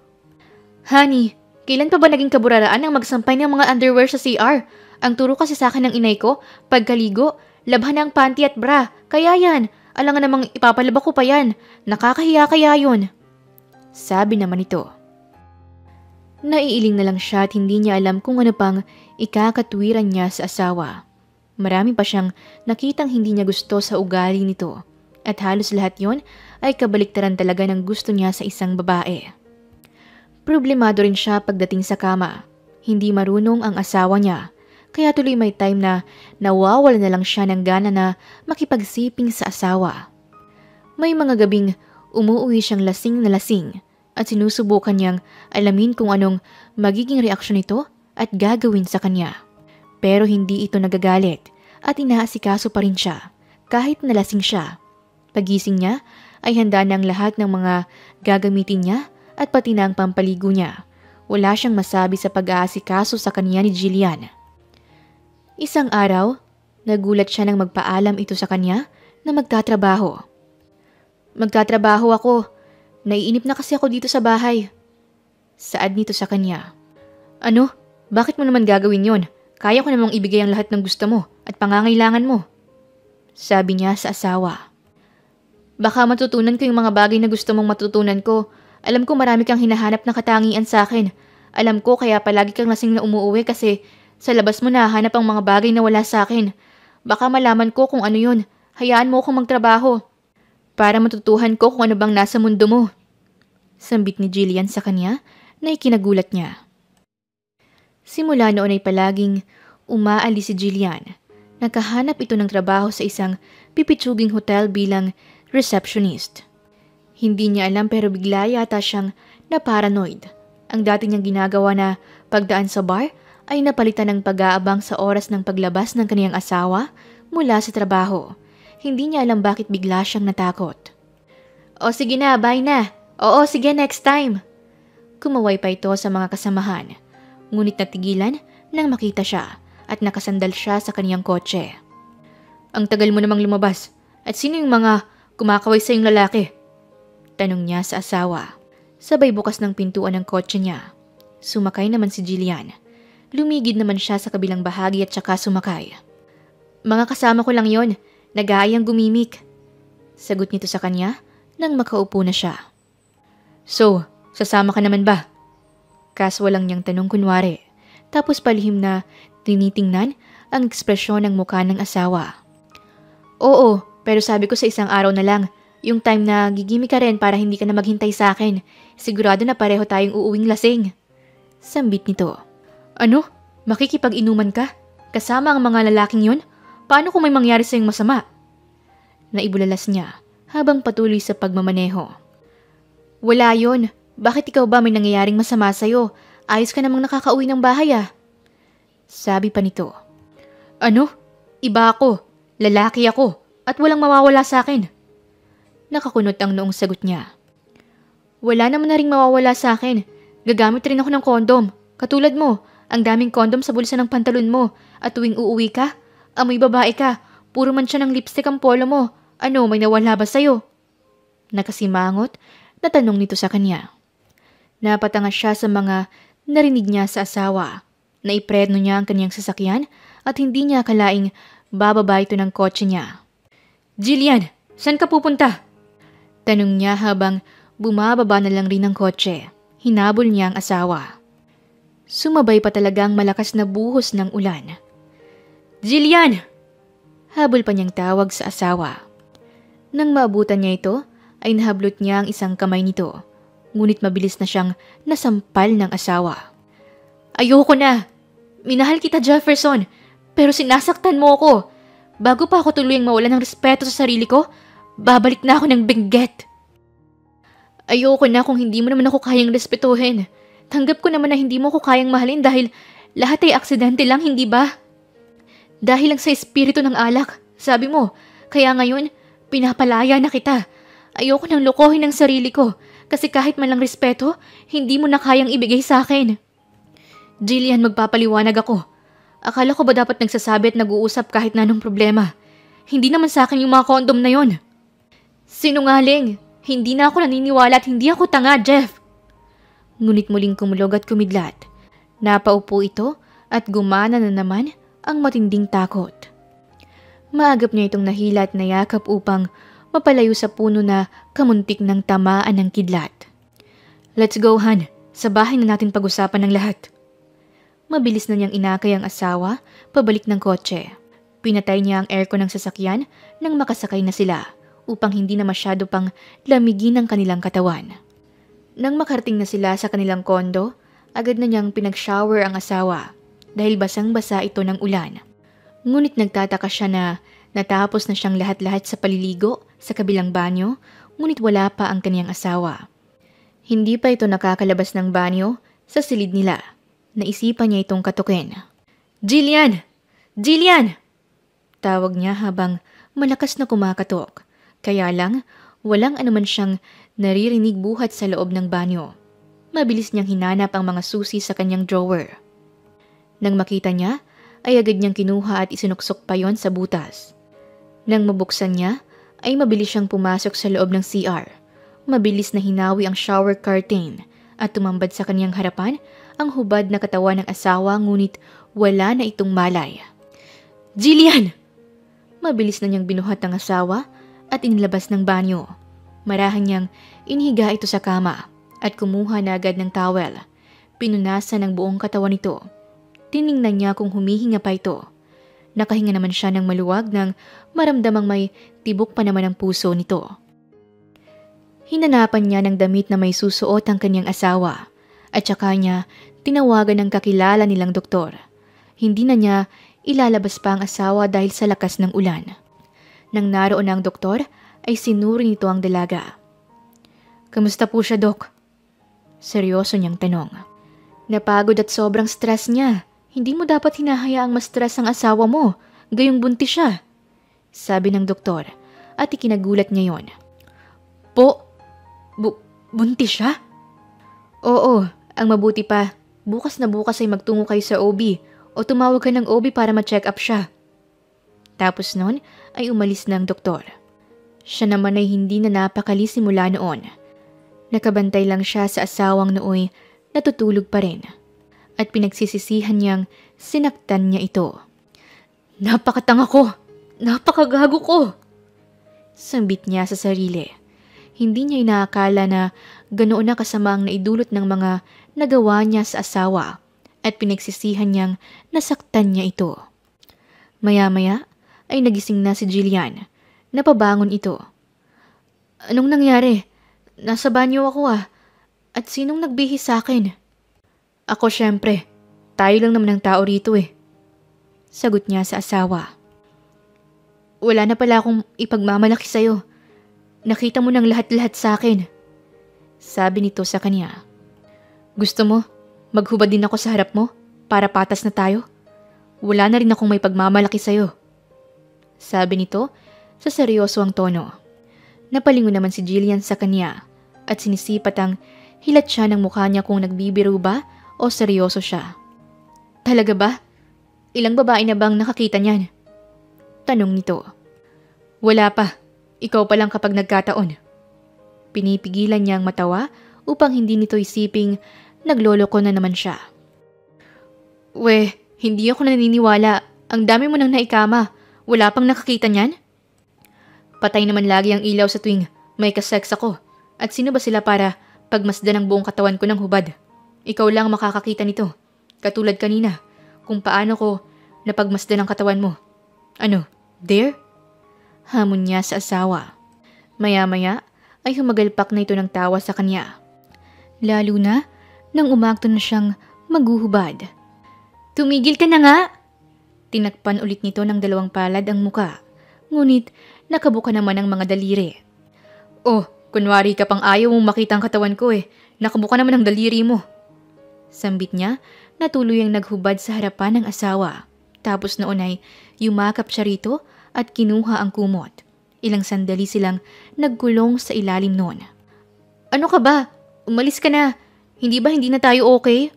Honey, kailan pa ba naging kaburaraan ang magsampay ng mga underwear sa CR? Ang turo kasi sa akin ng inay ko, pagkaligo, labhan ang panty at bra. Kaya yan, alangan namang ipapalaba ko pa yan. Nakakahiya kaya yun. Sabi naman ito. Naiiling na lang siya at hindi niya alam kung ano pang ikakatwiran niya sa asawa. Marami pa siyang nakitang hindi niya gusto sa ugali nito. At halos lahat yon ay kabaliktaran talaga ng gusto niya sa isang babae. Problemado rin siya pagdating sa kama. Hindi marunong ang asawa niya. Kaya tuloy may time na nawawala na lang siya ng gana na makipagsiping sa asawa. May mga gabing umuwi siyang lasing na lasing at sinusubukan niyang alamin kung anong magiging reaksyon nito at gagawin sa kanya. Pero hindi ito nagagalit at inaasikaso pa rin siya kahit nalasing siya. Pagising niya ay handa na ang lahat ng mga gagamitin niya at pati na ang pampaligo niya. Wala siyang masabi sa pag-aasikaso sa kanya ni Jillian. Isang araw, nagulat siya nang magpaalam ito sa kanya na magtatrabaho. Magtatrabaho ako. Naiinip na kasi ako dito sa bahay. Saad nito sa kanya. Ano? Bakit mo naman gagawin yon? Kaya ko namang ibigay ang lahat ng gusto mo at pangangailangan mo. Sabi niya sa asawa. Baka matutunan ko yung mga bagay na gusto mong matutunan ko. Alam ko marami kang hinahanap na katangian sa akin. Alam ko kaya palagi kang lasing na umuuwi kasi sa labas mo nahanap ang mga bagay na wala sa akin. Baka malaman ko kung ano yun. Hayaan mo akong magtrabaho. Para matutuhan ko kung ano bang nasa mundo mo. Sambit ni Jillian sa kanya na ikinagulat niya. Simula noon ay palaging umaalis si Jillian. Nakahanap ito ng trabaho sa isang pipitsuging hotel bilang receptionist. Hindi niya alam pero bigla yata siyang na-paranoid. Ang dati niyang ginagawa na pagdaan sa bar ay napalitan ng pag-aabang sa oras ng paglabas ng kaniyang asawa mula sa trabaho. Hindi niya alam bakit bigla siyang natakot. O sige na, bye na. Oo, sige next time. Kumaway pa ito sa mga kasamahan. Ngunit natigilan nang makita siya at nakasandal siya sa kaniyang kotse. Ang tagal mo namang lumabas. At sino yung mga kumakaway sa yung lalaki? Tanong niya sa asawa. Sabay bukas ng pintuan ng kotse niya. Sumakay naman si Jillian. Lumigid naman siya sa kabilang bahagi at saka sumakay. Mga kasama ko lang yon, nag-aayang gumimik. Sagot nito sa kanya nang makaupo na siya. So, sasama ka naman ba? Kaswa lang niyang tanong kunwari. Tapos palihim na tinitingnan ang ekspresyon ng mukha ng asawa. Oo, pero sabi ko sa isang araw na lang, yung time na gigimik ka rin para hindi ka na maghintay sa akin. Sigurado na pareho tayong uuwing lasing. Sambit nito. Ano? Makikipag-inuman ka? Kasama ang mga lalaking yun? Paano kung may mangyari sa'yong masama? Naibulalas niya habang patuloy sa pagmamaneho. Wala yon. Bakit ikaw ba may nangyayaring masama sa'yo? Ayos ka namang nakakauwi ng bahay ah. Sabi pa nito. Ano? Iba ako. Lalaki ako. At walang mawawala sa akin. Nakakunot ang noong sagot niya. Wala naman na ring mawawala sa akin. Gagamit rin ako ng kondom. Katulad mo, ang daming kondom sa bulsa ng pantalon mo. At tuwing uuwi ka, amoy babae ka. Puro man siya ng lipstick ang polo mo. Ano, may nawala ba sa'yo? Nakasimangot na tanong nito sa kanya. Napatanga siya sa mga narinig niya sa asawa. Naipreno niya ang kanyang sasakyan at hindi niya akalaing bababa ito ng kotse niya. Jillian, saan ka pupunta? Tanong niya habang bumababa na lang rin ng kotse. Hinabol niya ang asawa. Sumabay pa talagang malakas na buhos ng ulan. Jillian! Habol pa niyang tawag sa asawa. Nang maabutan niya ito, ay nahablot niya ang isang kamay nito. Ngunit mabilis na siyang nasampal ng asawa. Ayoko na! Minahal kita, Jefferson, pero sinasaktan mo ako. Bago pa ako tuluyang mawalan ng respeto sa sarili ko, babalik na ako ng benggit. Ayoko na kung hindi mo naman ako kayang respetuhin. Tanggap ko naman na hindi mo ako kayang mahalin dahil lahat ay aksidente lang, hindi ba? Dahil lang sa espiritu ng alak, sabi mo, kaya ngayon, pinapalaya na kita. Ayoko nang lokohin ang sarili ko kasi kahit man lang respeto, hindi mo na kayang ibigay sa akin. Jillian, magpapaliwanag ako. Akala ko ba dapat nagsasabi at nag-uusap kahit na anong problema? Hindi naman sa akin yung mga kondom na yon. Sinungaling, hindi na ako naniniwala at hindi ako tanga, Jeff. Ngunit muling kumulog at kumidlat. Napaupo ito at gumana na naman ang matinding takot. Maagap niya itong nahila at nayakap upang mapalayo sa puno na kamuntik ng tamaan ng kidlat. Let's go, Han. Sa bahay na natin pag-usapan ng lahat. Mabilis na niyang inakay ang asawa pabalik ng kotse. Pinatay niya ang aircon ng sasakyan nang makasakay na sila upang hindi na masyado pang lamigin ang kanilang katawan. Nang makarating na sila sa kanilang kondo, agad na niyang pinag-shower ang asawa dahil basang-basa ito ng ulan. Ngunit nagtataka siya na natapos na siyang lahat-lahat sa paliligo sa kabilang banyo, ngunit wala pa ang kaniyang asawa. Hindi pa ito nakakalabas ng banyo sa silid nila. Naisipan niya itong katukin. Jillian! Jillian! Tawag niya habang malakas na kumakatok. Kaya lang, walang anuman siyang naririnig buhat sa loob ng banyo. Mabilis niyang hinanap ang mga susi sa kanyang drawer. Nang makita niya, ay agad niyang kinuha at isinuksok pa yon sa butas. Nang mabuksan niya, ay mabilis siyang pumasok sa loob ng CR. Mabilis na hinawi ang shower curtain at tumambad sa kanyang harapan ang hubad na katawan ng asawa ngunit wala na itong malay. Jillian! Mabilis na niyang binuhat ang asawa at inilabas ng banyo. Marahan niyang inihiga ito sa kama at kumuha na agad ng towel. Pinunasan ang buong katawan nito. Tiningnan niya kung humihinga pa ito. Nakahinga naman siya ng maluwag nang maramdamang may tibok pa naman ang puso nito. Hinanapan niya ng damit na may susuot ang kanyang asawa at saka niya tinawagan ng kakilala nilang doktor. Hindi na niya ilalabas pa ang asawa dahil sa lakas ng ulan. Nang naroon na ang doktor, ay sinuri nito ang dalaga. Kamusta po siya, Dok? Seryoso niyang tanong. Napagod at sobrang stress niya. Hindi mo dapat hinahayaang ma-stress ang asawa mo, gayong buntis siya. Sabi ng doktor at ikinagulat niya yon. Po? Buntis siya? Oo, ang mabuti pa, bukas na bukas ay magtungo kayo sa OB o tumawag ka ng OB para ma-check up siya. Tapos noon ay umalis na ang doktor. Siya naman ay hindi na napakali simula noon. Nakabantay lang siya sa asawang nooy natutulog pa rin. At pinagsisisihan niyang sinaktan niya ito. Napakatanga ko! Napakagago ko! Sambit niya sa sarili. Hindi niya inaakala na ganoon na kasama ang naidulot ng mga nagawa niya sa asawa at pinagsisihan niyang nasaktan niya ito. Maya-maya ay nagising na si Jillian. Napabangon ito. Anong nangyari? Nasa banyo ako At sinong nagbihis sa akin? Ako syempre. Tayo lang naman ang tao rito Sagot niya sa asawa. Wala na pala akong ipagmamalaki sa'yo. Nakita mo ng lahat-lahat sa akin. Sabi nito sa kanya. Gusto mo, maghubad din ako sa harap mo para patas na tayo? Wala na rin akong may pagmamalaki sa'yo. Sabi nito sa seryoso ang tono. Napalingon naman si Jillian sa kanya at sinisipat ang hilat siya ng mukha niya kung nagbibiro ba o seryoso siya. Talaga ba? Ilang babae na bang nakakita niyan? Tanong nito. Wala pa. Ikaw pa lang kapag nagkataon. Pinipigilan niyang matawa upang hindi nito isiping nagloloko na naman siya. Hindi ako naniniwala. Ang dami mo nang naikama. Wala pang nakakita niyan? Patay naman lagi ang ilaw sa tuwing may kasex ako. At sino ba sila para pagmasdan ang buong katawan ko ng hubad? Ikaw lang makakakita nito. Katulad kanina, kung paano ko napagmasdan ang katawan mo. Ano, dare? Hamon niya sa asawa. Maya-maya ay humagalpak na ito ng tawa sa kanya. Lalo na nang umakto na siyang maghuhubad. Tumigil ka na nga! Tinakpan ulit nito ng dalawang palad ang muka. Ngunit nakabuka naman ang mga daliri. Kunwari ka pang ayaw mong makita ang katawan ko Nakabuka naman ang daliri mo. Sambit niya na tuluyang naghubad sa harapan ng asawa. Tapos noon ay yumakap siya rito at kinuha ang kumot. Ilang sandali silang nagkulong sa ilalim noon. Ano ka ba? Umalis ka na. Hindi na tayo okay?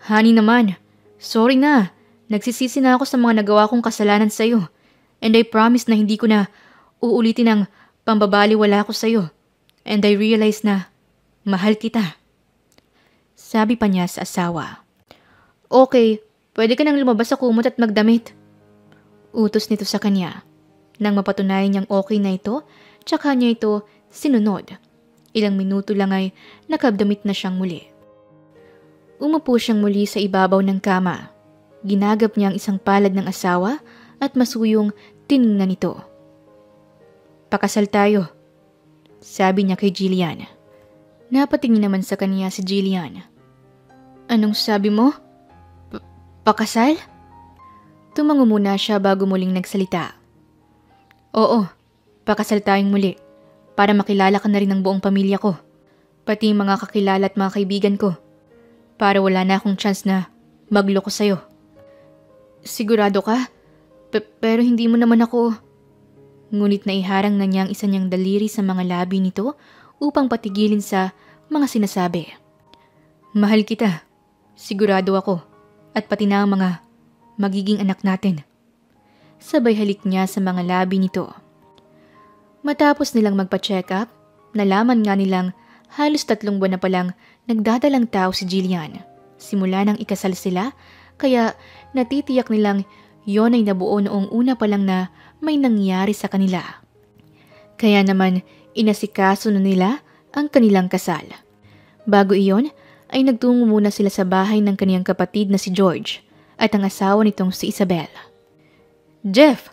Honey naman, sorry na. Nagsisisi na ako sa mga nagawa kong kasalanan sa'yo. And I promise na hindi ko na uulitin ang pambabaliwala ko sa'yo. And I realize na mahal kita. Sabi pa niya sa asawa. Okay, pwede ka nang lumabas sa kumot at magdamit. Utos nito sa kanya. Nang mapatunayan niyang okay na ito, tsaka niya ito sinunod. Ilang minuto lang ay nakabdamit na siyang muli. Umupo siyang muli sa ibabaw ng kama. Ginagap niya ang isang palad ng asawa at masuyong tiningnan nito. Pakasal tayo, sabi niya kay Jillian. Napatingin naman sa kanya si Jillian. Anong sabi mo? Pakasal? Tumango muna siya bago muling nagsalita. Oo, pakasal tayong muli para makilala ka na rin ng buong pamilya ko. Pati mga kakilala at mga kaibigan ko. Para wala na akong chance na magloko sa'yo. Sigurado ka? Pero hindi mo naman ako... Ngunit naiharang na niya ang isa niyang daliri sa mga labi nito upang patigilin sa mga sinasabi. Mahal kita. Sigurado ako. At pati na ang mga magiging anak natin. Sabay halik niya sa mga labi nito. Matapos nilang magpa-check up, nalaman nga nilang halos 3 buwan na palang nagdadalang tao si Jillian. Simula nang ikasal sila, kaya natitiyak nilang yon ay nabuo noong una pa lang na may nangyari sa kanila. Kaya naman inasikaso na nila ang kanilang kasal. Bago iyon, ay nagtungo muna sila sa bahay ng kaniyang kapatid na si George at ang asawa nitong si Isabel. Jeff!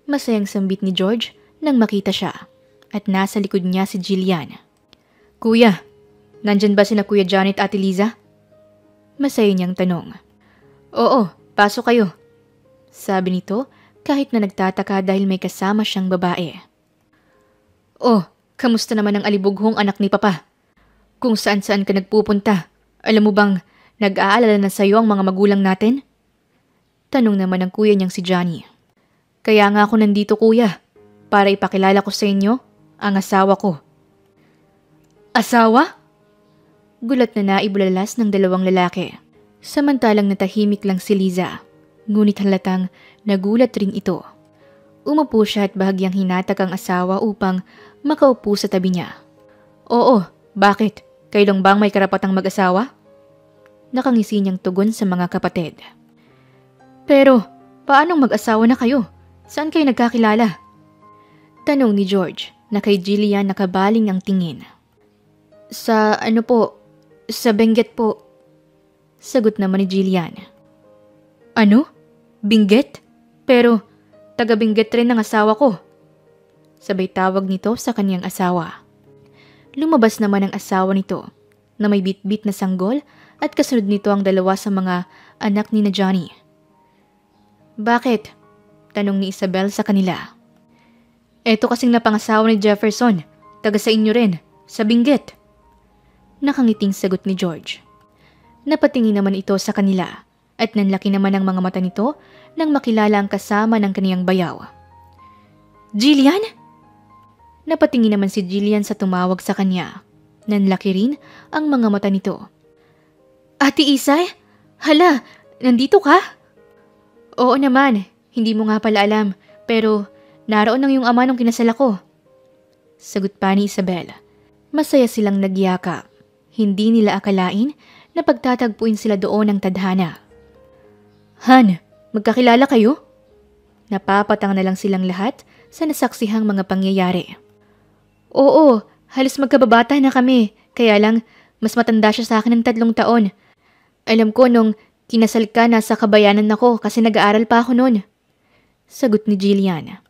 Masayang sambit ni George nang makita siya at nasa likod niya si Jillian. Kuya, nandyan ba sina Kuya Janet at Eliza? Masaya niyang tanong. Oo, pasok kayo. Sabi nito kahit na nagtataka dahil may kasama siyang babae. Kamusta naman ang alibughong anak ni Papa? Kung saan-saan ka nagpupunta, alam mo bang nag-aalala na sa'yo ang mga magulang natin? Tanong naman ng kuya niyang si Johnny. Kaya nga ako nandito kuya, para ipakilala ko sa inyo ang asawa ko. Asawa? Gulat na naibulalas ng 2 lalaki. Samantalang natahimik lang si Liza. Ngunit halatang nagulat rin ito. Umupo siya at bahagyang hinatag ang asawa upang makaupo sa tabi niya. Oo, bakit? Kayo lang bang may karapatang mag-asawa? Nakangisi niyang tugon sa mga kapatid. Pero, paanong mag-asawa na kayo? Saan kayo nagkakilala? Tanong ni George na kay Jillian nakabaling ang tingin. Sa sa Benguet po. Sagot naman ni Jillian. Ano? Benguet? Pero, taga Benguet rin ang asawa ko. Sabay tawag nito sa kanyang asawa. Lumabas naman ang asawa nito na may bitbit na sanggol at kasunod nito ang dalawa sa mga anak ni na Johnny. Bakit? Tanong ni Isabel sa kanila. Eto kasing napangasawa ni Jefferson, taga sa inyo rin, sa Benguet. Nakangiting sagot ni George. Napatingin naman ito sa kanila at nanlaki naman ang mga mata nito nang makilala ang kasama ng kaniyang bayaw. Jillian? Napatingin naman si Jillian sa tumawag sa kanya. Nanlaki rin ang mga mata nito. Ate Isay? Hala, nandito ka? Oo naman, hindi mo nga pala alam, pero naroon ang iyong ama nung kinasal ako. Sagot pa ni Isabel. Masaya silang nagyakap. Hindi nila akalain na pagtatagpuin sila doon ng tadhana. Han, magkakilala kayo? Napapatang na lang silang lahat sa nasaksihang mga pangyayari. Oo, halos magkababata na kami, kaya lang mas matanda siya sa akin ng 3 taon. Alam ko nung kinasal ka nasa kabayanan ako kasi nag-aaral pa ako noon. Sagot ni Jillian.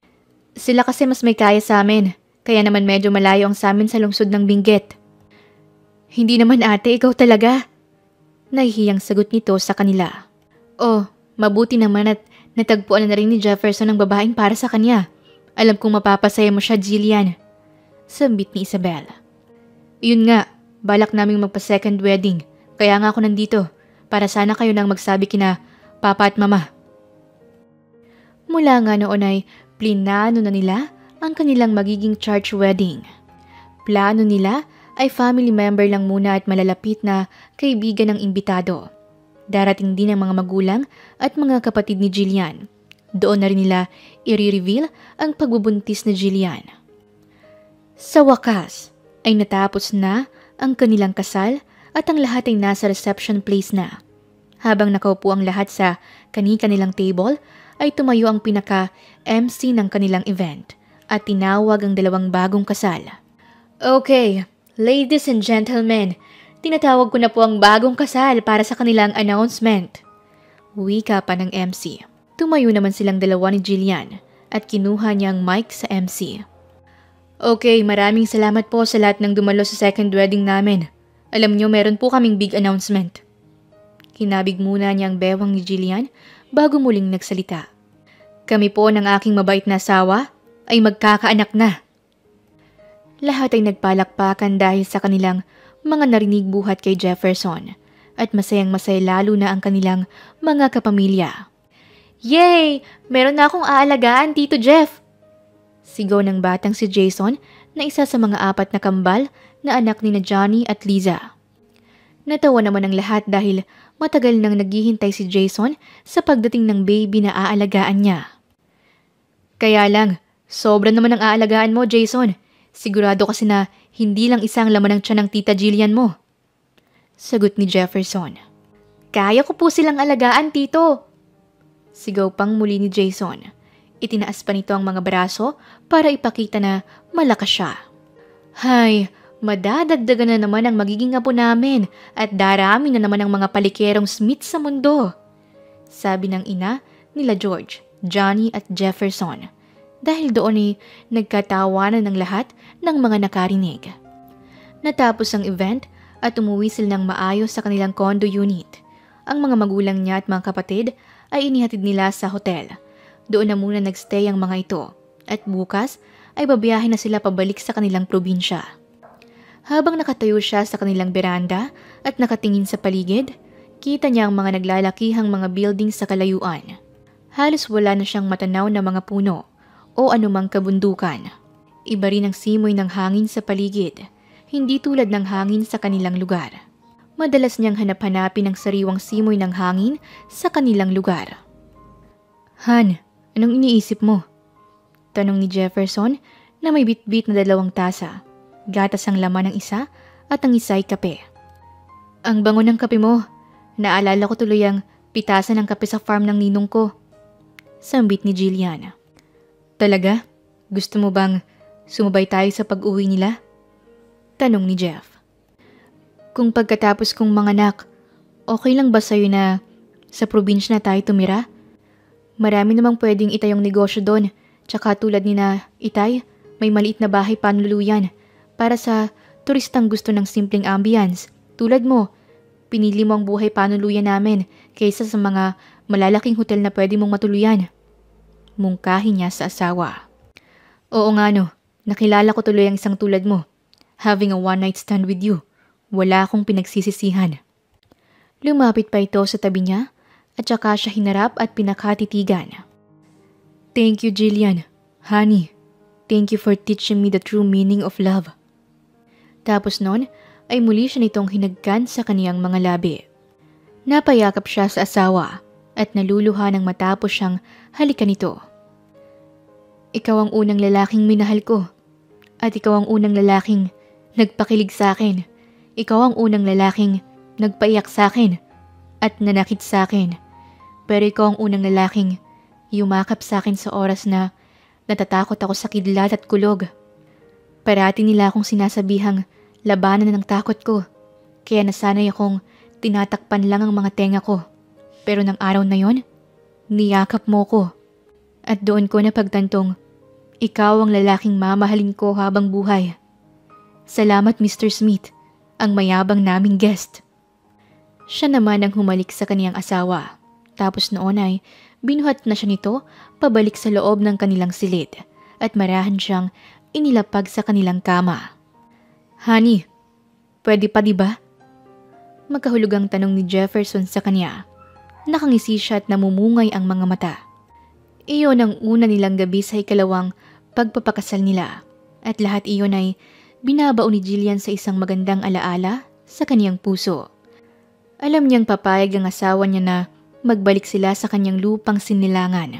Sila kasi mas may kaya sa amin, kaya naman medyo malayo ang sa amin sa lungsod ng Benguet. Hindi naman ate, ikaw talaga. Nahihiyang sagot nito sa kanila. Oh, mabuti naman at natagpuan na rin ni Jefferson ang babaeng para sa kanya. Alam kong mapapasaya mo siya, Jillian. Sambit ni Isabel. Yun nga, balak naming magpa-second wedding, kaya nga ako nandito, para sana kayo nang magsabi kina Papa at Mama. Mula nga noon ay plinano na nila ang kanilang magiging church wedding. Plano nila ay family member lang muna at malalapit na kaibigan ng imbitado. Darating din ang mga magulang at mga kapatid ni Jillian. Doon na rin nila i-reveal ang pagbubuntis ni Jillian. Sa wakas ay natapos na ang kanilang kasal at ang lahat ay nasa reception place na. Habang nakaupo ang lahat sa kani-kanilang table, ay tumayo ang pinaka-MC ng kanilang event at tinawag ang 2 bagong kasal. Okay, ladies and gentlemen, tinatawag ko na po ang bagong kasal para sa kanilang announcement. Wika pa ng MC. Tumayo naman silang 2 ni Jillian at kinuha niya ang mic sa MC. Okay, maraming salamat po sa lahat ng dumalo sa second wedding namin. Alam niyo, meron po kaming big announcement. Kinabig muna niya ang bewang ni Jillian bago muling nagsalita. Kami po ng aking mabait na asawa ay magkakaanak na. Lahat ay nagpalakpakan dahil sa kanilang mga narinig buhat kay Jefferson at masayang-masaya lalo na ang kanilang mga kapamilya. Yay! Meron na akong aalagaan, Tito Jeff! Sigaw ng batang si Jason na isa sa mga 4 na kambal na anak ni na Johnny at Liza. Natawa naman ang lahat dahil matagal nang naghihintay si Jason sa pagdating ng baby na aalagaan niya. Kaya lang, sobra naman ang aalagaan mo, Jason. Sigurado kasi na hindi lang isang laman ng tiyan ng tita Jillian mo. Sagot ni Jefferson. Kaya ko po silang alagaan, Tito. Sigaw pang muli ni Jason. Itinaas pa nito ang mga braso para ipakita na malakas siya. Hay, madadagdagan na naman ang magiging apo namin at darami na naman ang mga palikerong Smith sa mundo. Sabi ng ina nila George, Johnny at Jefferson. Dahil doon ay nagkatawanan ng lahat ng mga nakarinig. Natapos ang event at umuwi sila ng maayos sa kanilang condo unit. Ang mga magulang niya at mga kapatid ay inihatid nila sa hotel. Doon na muna nagstay ang mga ito at bukas ay babiyahe na sila pabalik sa kanilang probinsya. Habang nakatayo siya sa kanilang beranda at nakatingin sa paligid, kita niya ang mga naglalakihang mga building sa kalayuan. Halos wala na siyang matanaw na mga puno o anumang kabundukan. Iba rin ang simoy ng hangin sa paligid, hindi tulad ng hangin sa kanilang lugar. Madalas niyang hanap-hanapin ang sariwang simoy ng hangin sa kanilang lugar. Han, anong iniisip mo? Tanong ni Jefferson na may bitbit na 2 tasa. Gatas ang laman ng isa at ang isa ay kape. Ang bango ng kape mo. Naalala ko tuloy ang pitasan ng kape sa farm ng ninong ko. Sambit ni Jillian. Talaga? Gusto mo bang sumabay tayo sa pag-uwi nila? Tanong ni Jeff. Kung pagkatapos kong manganak, okay lang ba sa'yo na sa probinsya na tayo tumira? Marami namang pwedeng itayong negosyo doon, tsaka tulad ni na Itay, may maliit na bahay panluluyan para sa turistang gusto ng simpleng ambience. Tulad mo, pinili mo ang buhay panluluyan namin kaysa sa mga malalaking hotel na pwede mong matuluyan. Mungkahi niya sa asawa. Oo nga no, nakilala ko tuloy ang isang tulad mo. Having a one-night stand with you, wala akong pinagsisisihan. Lumapit pa ito sa tabi niya at saka siya hinarap at pinakatitigan. Thank you, Jillian. Honey, thank you for teaching me the true meaning of love. Tapos noon ay muli siya nitong hinagkan sa kaniyang mga labi. Napayakap siya sa asawa at naluluha nang matapos siyang halikan nito. Ikaw ang unang lalaking minahal ko at ikaw ang unang lalaking nagpakilig sa akin. Ikaw ang unang lalaking nagpaiyak sa akin at nanakit sa akin. Pero ikaw ang unang lalaking yumakap sa akin sa oras na natatakot ako sa kidlat at kulog. Parati nila akong sinasabihang labanan ng takot ko. Kaya nasanay akong tinatakpan lang ang mga tenga ko. Pero ng araw na yon, niyakap mo ko. At doon ko napagtantong, ikaw ang lalaking mamahalin ko habang buhay. Salamat Mr. Smith, ang mayabang naming guest. Siya naman ang humalik sa kaniyang asawa. Tapos noon ay binuhat na siya nito pabalik sa loob ng kanilang silid at marahan siyang inilapag sa kanilang kama. Honey, pwede pa diba? Magkahulugang tanong ni Jefferson sa kanya. Nakangisi siya at namumungay ang mga mata. Iyon ang una nilang gabi sa ikalawang pagpapakasal nila at lahat iyon ay binabao ni Jillian sa isang magandang alaala sa kaniyang puso. Alam niyang papayag ang asawa niya na magbalik sila sa kanyang lupang sinilangan.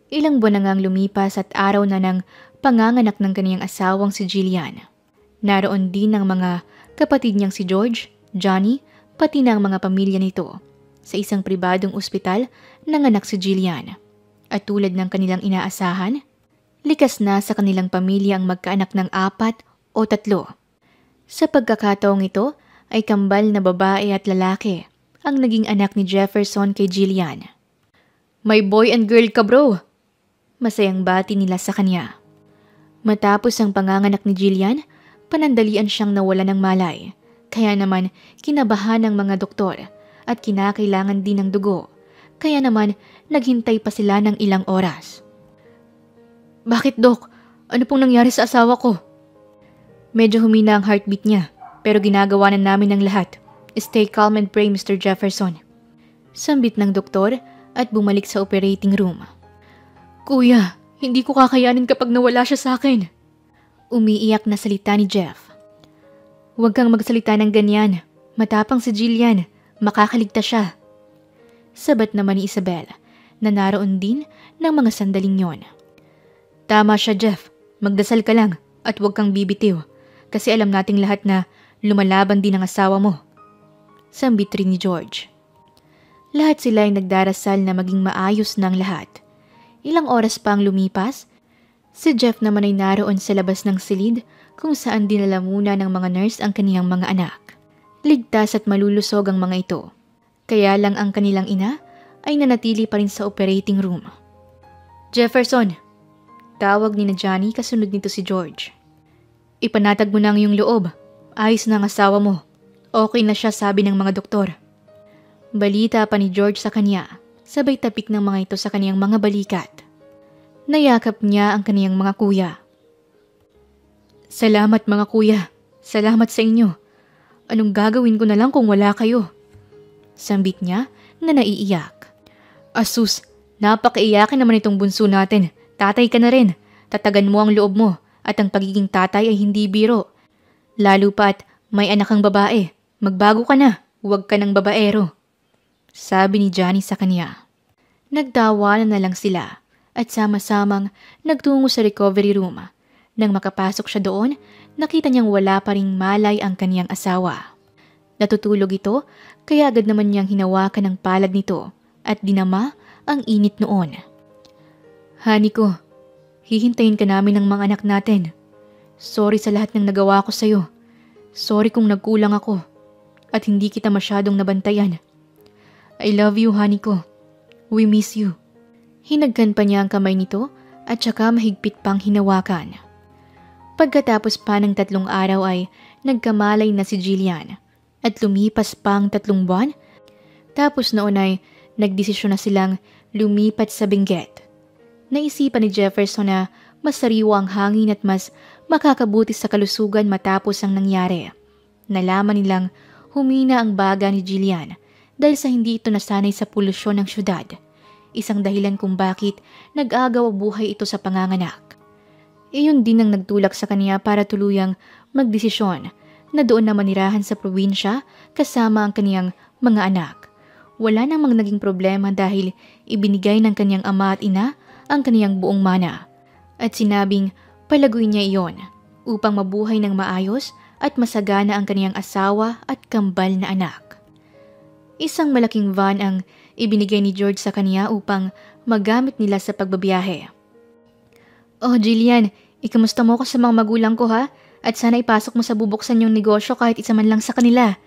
Ilang buwan na ngang lumipas at araw na ng panganganak ng kaniyang asawang si Jillian. Naroon din ang mga kapatid niyang si George, Johnny, pati na ang mga pamilya nito. Sa isang pribadong ospital, nanganak si Jillian. At tulad ng kanilang inaasahan, likas na sa kanilang pamilya ang magkaanak ng 4 o 3. Sa pagkakataong ito ay kambal na babae at lalaki ang naging anak ni Jefferson kay Jillian. May boy and girl ka bro! Masayang bati nila sa kanya. Matapos ang panganganak ni Jillian, panandalian siyang nawala ng malay. Kaya naman kinabahan ng mga doktor at kinakailangan din ng dugo. Kaya naman naghintay pa sila ng ilang oras. Bakit Dok? Ano pong nangyari sa asawa ko? Medyo humina ang heartbeat niya, pero ginagawa na namin ang lahat. Stay calm and pray, Mr. Jefferson. Sambit ng doktor at bumalik sa operating room. Kuya, hindi ko kakayanin kapag nawala siya sa akin. Umiiyak na salita ni Jeff. Huwag kang magsalita ng ganyan. Matapang si Jillian. Makakaligtas siya. Sabat naman ni Isabel na naroon din ng mga sandaling yon. Tama siya Jeff. Magdasal ka lang at huwag kang bibitiw. Kasi alam nating lahat na lumalaban din ang asawa mo. Sambit rin ni George. Lahat sila ay nagdarasal na maging maayos ng lahat. Ilang oras pa ang lumipas, si Jeff naman ay naroon sa labas ng silid kung saan dinala muna ng mga nurse ang kaniyang mga anak. Ligtas at malulusog ang mga ito. Kaya lang ang kanilang ina ay nanatili pa rin sa operating room. Jefferson! Tawag ni na Johnny kasunod nito si George. Ipanatag mo na ang iyong loob. Ayos na ang asawa mo. Okay na siya sabi ng mga doktor. Balita pa ni George sa kanya. Sabay tapik ng mga ito sa kaniyang mga balikat. Nayakap niya ang kaniyang mga kuya. Salamat mga kuya. Salamat sa inyo. Anong gagawin ko na lang kung wala kayo? Sambit niya na naiiyak. Asus, napakaiyakin naman itong bunso natin. Tatay ka na rin. Tatagan mo ang loob mo at ang pagiging tatay ay hindi biro. Lalo pa't may anak kang babae. Magbago ka na. Huwag ka ng babaero. Sabi ni Johnny sa kanya. Nagtawanan na lang sila at sama-samang nagtungo sa recovery room. Nang makapasok siya doon, nakita niyang wala pa ring malay ang kaniyang asawa. Natutulog ito, kaya agad naman niyang hinawakan ang palad nito at dinama ang init noon. Honey ko, hihintayin ka namin ng mga anak natin. Sorry sa lahat ng nagawa ko sa'yo. Sorry kung nagkulang ako at hindi kita masyadong nabantayan. I love you, honey ko. We miss you. Hinagkan pa niya ang kamay nito at saka mahigpit pang hinawakan. Pagkatapos pa ng 3 araw ay nagkamalay na si Jillian at lumipas pa ang 3 buwan. Tapos noon ay nagdesisyon na silang lumipat sa Benguet. Naisipan ni Jefferson na mas sariwa ang hangin at mas makakabuti sa kalusugan matapos ang nangyari. Nalaman nilang humina ang baga ni Jillian dahil sa hindi ito nasanay sa polusyon ng syudad. Isang dahilan kung bakit nag-agaw buhay ito sa panganganak. Iyon din ang nagtulak sa kanya para tuluyang magdesisyon na doon na manirahan sa probinsya kasama ang kaniyang mga anak. Wala namang naging problema dahil ibinigay ng kaniyang ama at ina ang kaniyang buong mana at sinabing palaguin niya iyon upang mabuhay ng maayos at masagana ang kaniyang asawa at kambal na anak. Isang malaking van ang ibinigay ni George sa kaniya upang magamit nila sa pagbabiyahe. Oh Jillian, ikamusta mo ko sa mga magulang ko ha? At sana ipasok mo sa bubuksan yung negosyo kahit isa man lang sa kanila.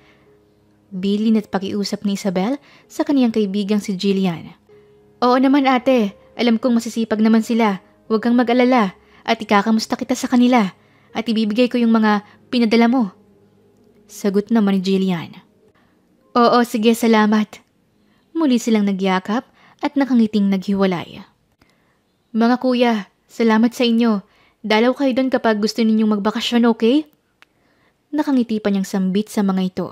Bilin at pakiusap ni Isabel sa kaniyang kaibigang si Jillian. Oo naman ate, alam kong masisipag naman sila. Huwag kang mag-alala at ikakamusta kita sa kanila at ibibigay ko yung mga pinadala mo. Sagot naman ni Jillian. Oo, sige, salamat. Muli silang nagyakap at nakangiting naghiwalay. Mga kuya, salamat sa inyo. Dalaw kayo doon kapag gusto ninyong magbakasyon, okay? Nakangiti pa niyang sambit sa mga ito.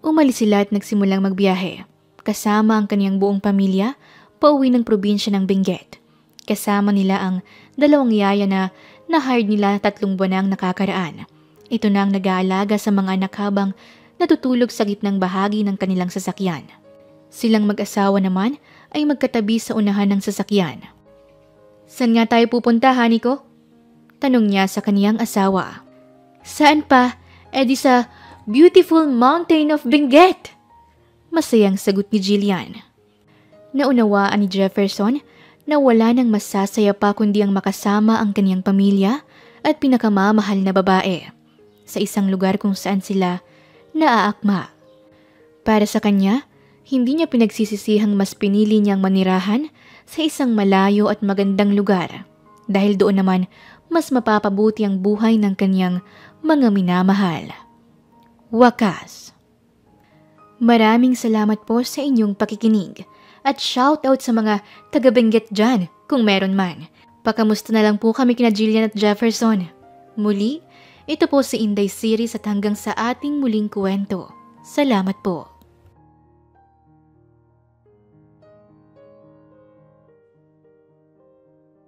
Umalis sila at nagsimulang magbiyahe. Kasama ang kaniyang buong pamilya, pauwi ng probinsya ng Benguet. Kasama nila ang 2 yaya na na-hired nila 3 buwan na ang nakakaraan. Ito na ang nag-aalaga sa mga anak habang natutulog sa gitnang bahagi ng kanilang sasakyan. Silang mag-asawa naman ay magkatabi sa unahan ng sasakyan. Saan nga tayo pupunta, honey ko? Tanong niya sa kaniyang asawa. Saan pa? Di sa beautiful mountain of Benguet. Masayang sagot ni Jillian. Naunawaan ni Jefferson na wala nang masasaya pa kundi ang makasama ang kaniyang pamilya at pinakamamahal na babae sa isang lugar kung saan sila naaakma. Para sa kanya, hindi niya pinagsisisihang mas pinili niyang manirahan sa isang malayo at magandang lugar dahil doon naman mas mapapabuti ang buhay ng kaniyang mga minamahal. Wakas. Maraming salamat po sa inyong pakikinig at shoutout sa mga taga-Benguet dyan kung meron man. Pakamusta na lang po kami kina Jillian at Jefferson. Muli, ito po si Inday Series at hanggang sa ating muling kwento. Salamat po.